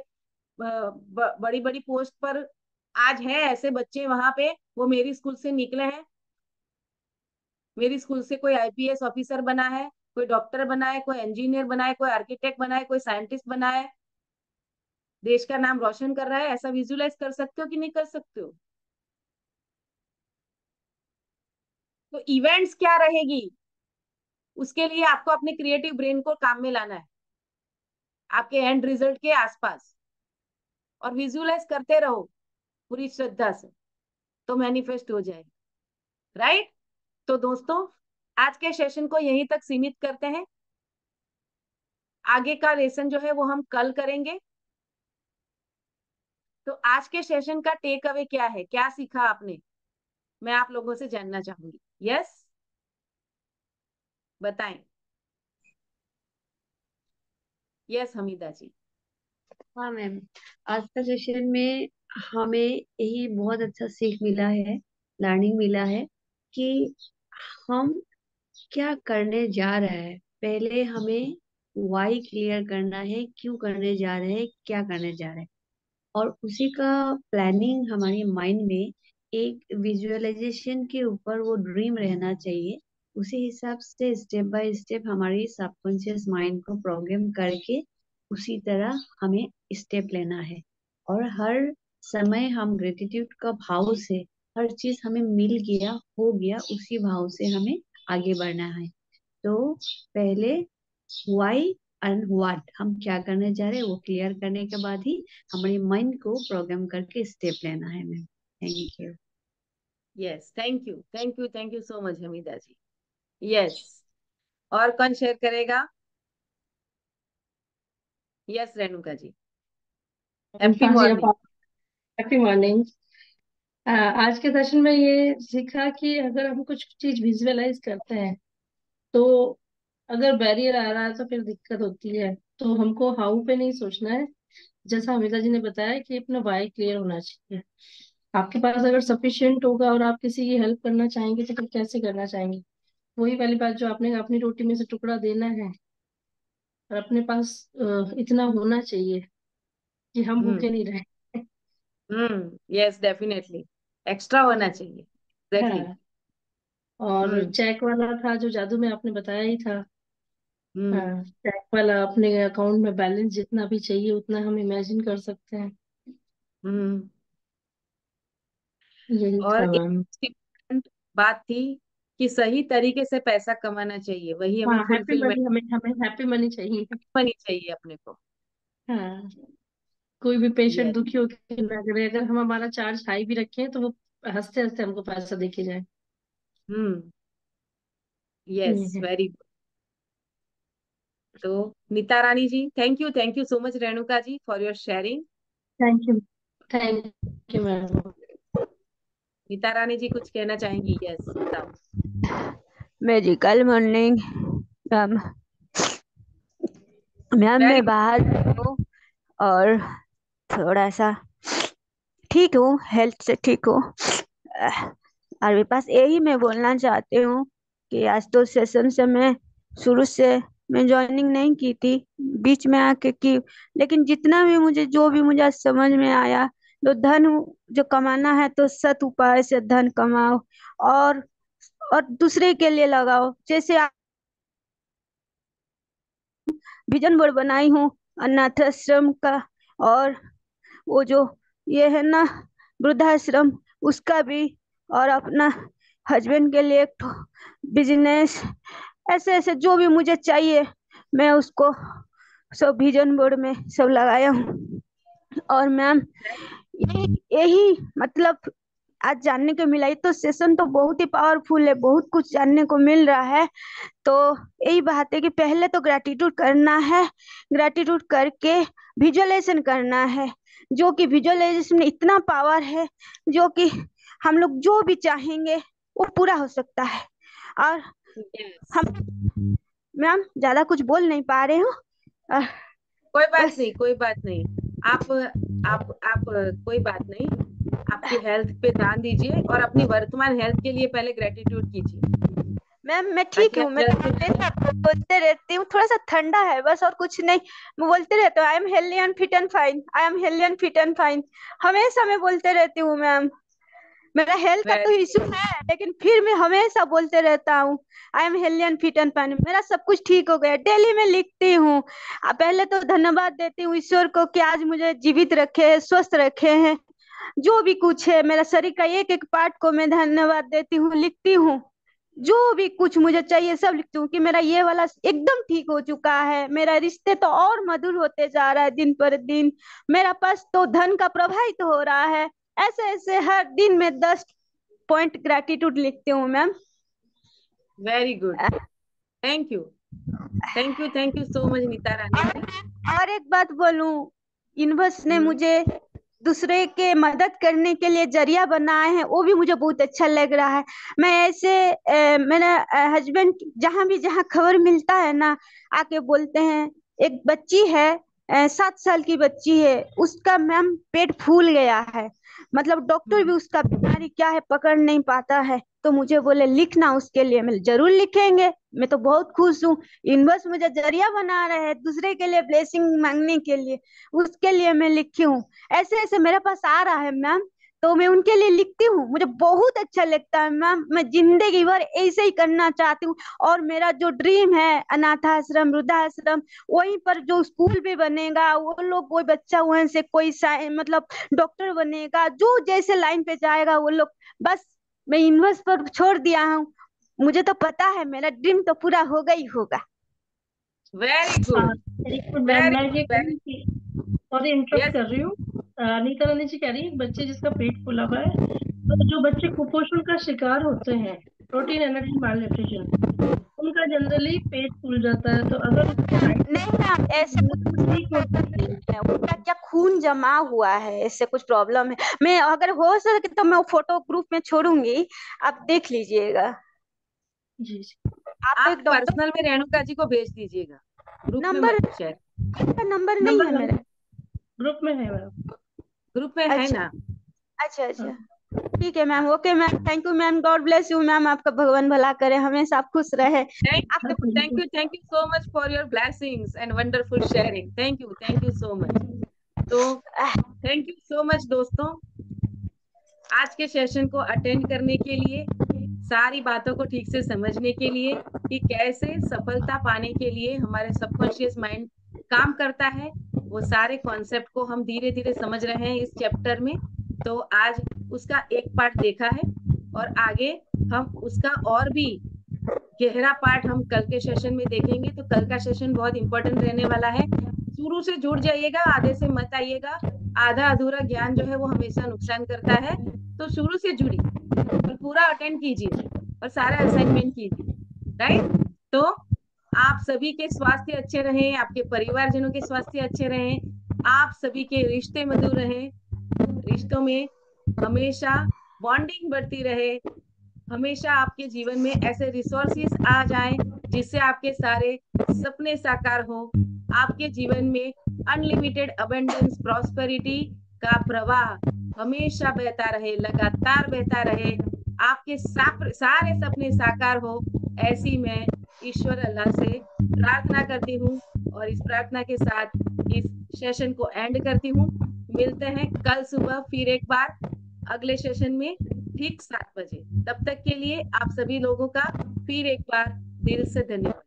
बड़ी बड़ी पोस्ट पर आज है ऐसे बच्चे वहां पे, वो मेरी स्कूल से निकले हैं। मेरी स्कूल से कोई आईपीएस ऑफिसर बना है, कोई डॉक्टर बना है, कोई इंजीनियर बना है, कोई आर्किटेक्ट बना है, कोई साइंटिस्ट बना है, देश का नाम रोशन कर रहा है। ऐसा विजुलाइज कर सकते हो कि नहीं कर सकते हो? तो इवेंट्स क्या रहेगी, उसके लिए आपको अपने क्रिएटिव ब्रेन को काम में लाना है, आपके एंड रिजल्ट के आसपास, और विजुलाइज करते रहो पूरी श्रद्धा से, तो मैनिफेस्ट हो जाएगा। राइट? तो दोस्तों, आज के सेशन को यहीं तक सीमित करते हैं, आगे का लेसन जो है वो हम कल करेंगे। तो आज के सेशन का टेक अवे क्या है, क्या सीखा आपने, मैं आप लोगों से जानना चाहूंगी। यस, बताएं। यस हमीदा जी। हाँ मैम, आज का सेशन में हमें यही बहुत अच्छा सीख मिला है, लर्निंग मिला है कि हम क्या करने जा रहे हैं। पहले हमें वाई क्लियर करना है, क्यों करने जा रहे हैं, क्या करने जा रहे हैं, और उसी का प्लानिंग हमारी माइंड में एक विजुअलाइजेशन के ऊपर वो ड्रीम रहना चाहिए। उसी हिसाब से स्टेप बाय स्टेप हमारी सबकॉन्शियस माइंड को प्रोग्राम करके उसी तरह हमें स्टेप लेना है। और हर समय हम ग्रेटिट्यूड का भाव से, हर चीज हमें मिल गया, हो गया, उसी भाव से हमें आगे बढ़ना है। तो पहले व्हाई एंड व्हाट, हम क्या करने जा रहे हैं वो क्लियर करने के बाद ही हमारी माइंड को प्रोग्राम करके स्टेप लेना है ma'am. Thank you. Yes, thank you, thank you, thank you so much Hamida ji. Yes, और कौन शेयर करेगा? यस रेणुका जी। हैप्पी हाँ जी, मॉर्निंग। Happy morning. आज के सेशन में ये सीखा कि अगर हम कुछ चीज विजुअलाइज करते हैं तो अगर बैरियर आ रहा है तो फिर दिक्कत होती है। तो हमको हाउ पे नहीं सोचना है। जैसा हमीदा जी ने बताया कि अपना वाई क्लियर होना चाहिए। आपके पास अगर सफिशिएंट होगा और आप किसी की हेल्प करना चाहेंगे तो फिर कैसे करना चाहेंगे। वही वाली बात जो आपने कहा, अपनी रोटी में से टुकड़ा देना है और अपने पास इतना होना चाहिए कि हम हम्म। भूखे नहीं रहे। Yes definitely. एक्स्ट्रा होना चाहिए, एग्जैक्टली। हाँ। और हम्म। चेक वाला था जो जादू में आपने बताया ही था। हम्म। हाँ, चेक वाला अपने अकाउंट में बैलेंस जितना भी चाहिए उतना हम इमेजिन कर सकते हैं। हम्म। यही और था एक मैम। important बात थी कि सही तरीके से पैसा कमाना चाहिए, वही हाँ, हमें हैप्पी फुलफिलमेंट मनी, हमें हमें हैप्पी मनी चाहिए। मनी चाहिए अपने को। हाँ। कोई भी पेशेंट यस। दुखी होकर ना करे, अगर हम हमारा चार्ज हाई भी रखें तो वो हंसते हंसते हमको पैसा देके जाए। हम्म। यस, ये है। Very good. तो Neeta Rani ji, thank you so much, Renuka ji, for your sharing. Thank you. Thank you ma'am. Neeta Rani ji कुछ कहना चाहेंगी? यस, बताओ। Medical morning ma'am. Ma'am very मैं गुड। बाहर हूँ और थोड़ा सा ठीक हूँ, हेल्थ से ठीक हूँ। और मेरे पास यही मैं बोलना चाहती हूँ कि आज तो सेशन से मैं शुरू से मैं ज्वाइनिंग नहीं की थी, बीच में आके की। लेकिन जितना भी मुझे जो भी मुझे आज समझ में आया, तो धन जो कमाना है तो सत उपाय से धन कमाओ और और दूसरे के लिए लगाओ। जैसे विजन बोर्ड बनाई हूँ अनाथ आश्रम का, और वो जो ये है ना वृद्धाश्रम, उसका भी, और अपना हस्बैंड के लिए एक बिजनेस। ऐसे ऐसे जो भी मुझे चाहिए मैं उसको सब विजन बोर्ड में सब लगाया हूँ। और मैम यही यही मतलब आज जानने को मिला। ये तो सेशन तो बहुत ही पावरफुल है, बहुत कुछ जानने को मिल रहा है। तो यही बात है कि पहले तो ग्रेटिट्यूड करना है, ग्रेटिट्यूड करके विजुअलाइजेशन करना है। जो कि विजुअलाइजेशन में इतना पावर है जो कि हम लोग जो भी चाहेंगे वो पूरा हो सकता है। और यस। हम मैम ज्यादा कुछ बोल नहीं पा रहे हो। अ, कोई बात बस नहीं, कोई बात नहीं। आप कोई बात नहीं। आपकी हेल्थ पे ध्यान दीजिए और अपनी वर्तमान हेल्थ के लिए पहले ग्रेटिट्यूड कीजिए, मैम मैं ठीक ताकि हूँ, आप मैं जल्द तो से जल्द। हमेशा बोलते रहती हूँ, थोड़ा सा ठंडा है बस और कुछ नहीं। मैं बोलते रहती हूँ I am healthy and fit and fine, I am healthy and fit and fine. हमेशा मैं बोलते रहती हूँ मैम। मेरा हेल्थ का तो वेरी इशू है लेकिन फिर मैं हमेशा बोलते रहता हूँ I am healthy and fit and fine. मेरा सब कुछ ठीक हो गया, डेली में लिखती हूँ। पहले तो धन्यवाद देती हूँ ईश्वर को कि आज मुझे जीवित रखे, स्वस्थ रखे हैं। जो भी कुछ है मेरा शरीर का एक एक पार्ट को मैं धन्यवाद देती हूँ, लिखती हूँ। जो भी कुछ मुझे चाहिए सब लिखती हूँ कि मेरा ये वाला एकदम ठीक हो चुका है। मेरा रिश्ते तो और मधुर होते जा रहा है दिन पर दिन। मेरा पास तो धन का प्रवाहित हो रहा है। ऐसे ऐसे हर दिन में 10 पॉइंट ग्रेटिट्यूड लिखती हूँ ma'am. Very good. Thank you, thank you so much Neeta Rani ji. और एक बात बोलूं, यूनिवर्स ने हम्म। मुझे दूसरे के मदद करने के लिए जरिया बनाए हैं, वो भी मुझे बहुत अच्छा लग रहा है। मैं ऐसे मेरा हस्बैंड जहां भी जहां खबर मिलता है ना आके बोलते हैं। एक बच्ची है 7 साल की बच्ची है, उसका मैम पेट फूल गया है। मतलब डॉक्टर भी हम्म। उसका बीमारी क्या है पकड़ नहीं पाता है। तो मुझे बोले लिखना उसके लिए, मैं जरूर लिखेंगे। मैं तो बहुत खुश हूँ, यूनिवर्स मुझे जरिया बना रहे हैं दूसरे के लिए ब्लेसिंग मांगने के लिए। उसके लिए मैं लिखी हूँ। ऐसे ऐसे मेरे पास आ रहा है मैम, तो मैं उनके लिए लिखती हूँ। मुझे बहुत अच्छा लगता है मैम, मैं जिंदगी भर ऐसे ही करना चाहती हूँ। और मेरा जो ड्रीम है अनाथ आश्रम, वृद्धाश्रम, वहीं पर जो स्कूल भी बनेगा, वो लोग कोई बच्चा वहीं से कोई मतलब डॉक्टर बनेगा, जो जैसे लाइन पे जाएगा वो लोग। बस मैं यूनिवर्स पर छोड़ दिया हूँ। मुझे तो पता है मेरा ड्रीम तो पूरा होगा ही होगा। वेरी हाँ, गुड, एक मिनट मैम, वेरी मैं गुड, ये वेरी। कहूँ कि सॉरी इंटरप्ट यस। कर रही हूँ। नीता रानी जी कह रही है बच्चे जिसका पेट फूला हुआ है, तो जो बच्चे कुपोषण का शिकार होते हैं, प्रोटीन एनर्जी माल न्यूट्रिशन, उनका जनरली पेट फूल जाता है, तो अगर नहीं मैम, ऐसे कुछ ठीक हो सकती है। है, उनका क्या खून जमा हुआ है, इससे कुछ प्रॉब्लम है। मैं अगर हो सके तो मैं वो फोटो ग्रुप में छोड़ूंगी, आप देख लीजिएगा। जी आप आप एक डॉक्टर पर्सनल में रेणुका जी को भेज दीजिएगा, ग्रुप में नंबर, मत शेयर। का नंबर नहीं है मेरा। ग्रुप में है मैम। ग्रुप में है अच्छा ना? अच्छा अच्छा, हाँ, ठीक है ma'am, okay ma'am, thank you ma'am, God bless you ma'am, आपका भगवान भला करे, हमेशा आप खुश रहे। आपके thank you so much for your blessings and wonderful sharing. Thank you so much. तो थैंक यू सो मच दोस्तों, आज के सेशन को अटेंड करने के लिए, सारी बातों को ठीक से समझने के लिए कि कैसे सफलता पाने के लिए हमारे सबकॉन्शियस माइंड काम करता है, वो सारे कॉन्सेप्ट को हम धीरे धीरे समझ रहे हैं इस चैप्टर में। तो आज उसका एक पार्ट देखा है और आगे हम उसका और भी गहरा पार्ट हम कल के सेशन में देखेंगे। तो कल का सेशन बहुत इंपॉर्टेंट रहने वाला है, शुरू से जुड़ जाइएगा, आधे से मत आइएगा। आधा अधूरा ज्ञान जो है वो हमेशा नुकसान करता है, तो शुरू से जुड़िए और पूरा अटेंड कीजिए और सारा असाइनमेंट कीजिए, राइट? तो आप सभी के स्वास्थ्य अच्छे रहें, आपके परिवारजनों के स्वास्थ्य अच्छे रहें, आप सभी के रिश्ते मधुर रहें, रिश्तों में हमेशा बॉन्डिंग बढ़ती रहे, हमेशा आपके जीवन में ऐसे रिसोर्सेस आ जाएं जिससे आपके सारे सपने साकार हो, आपके जीवन में अनलिमिटेड अबंडेंस प्रॉस्पेरिटी का प्रवाह हमेशा बहता रहे, लगातार बहता रहे, आपके सारे सपने साकार हो, ऐसी मैं ईश्वर अल्लाह से प्रार्थना करती हूँ। और इस प्रार्थना के साथ इस सेशन को एंड करती हूँ। मिलते हैं कल सुबह फिर एक बार अगले सेशन में ठीक 7 बजे। तब तक के लिए आप सभी लोगों का फिर एक बार दिल से धन्यवाद।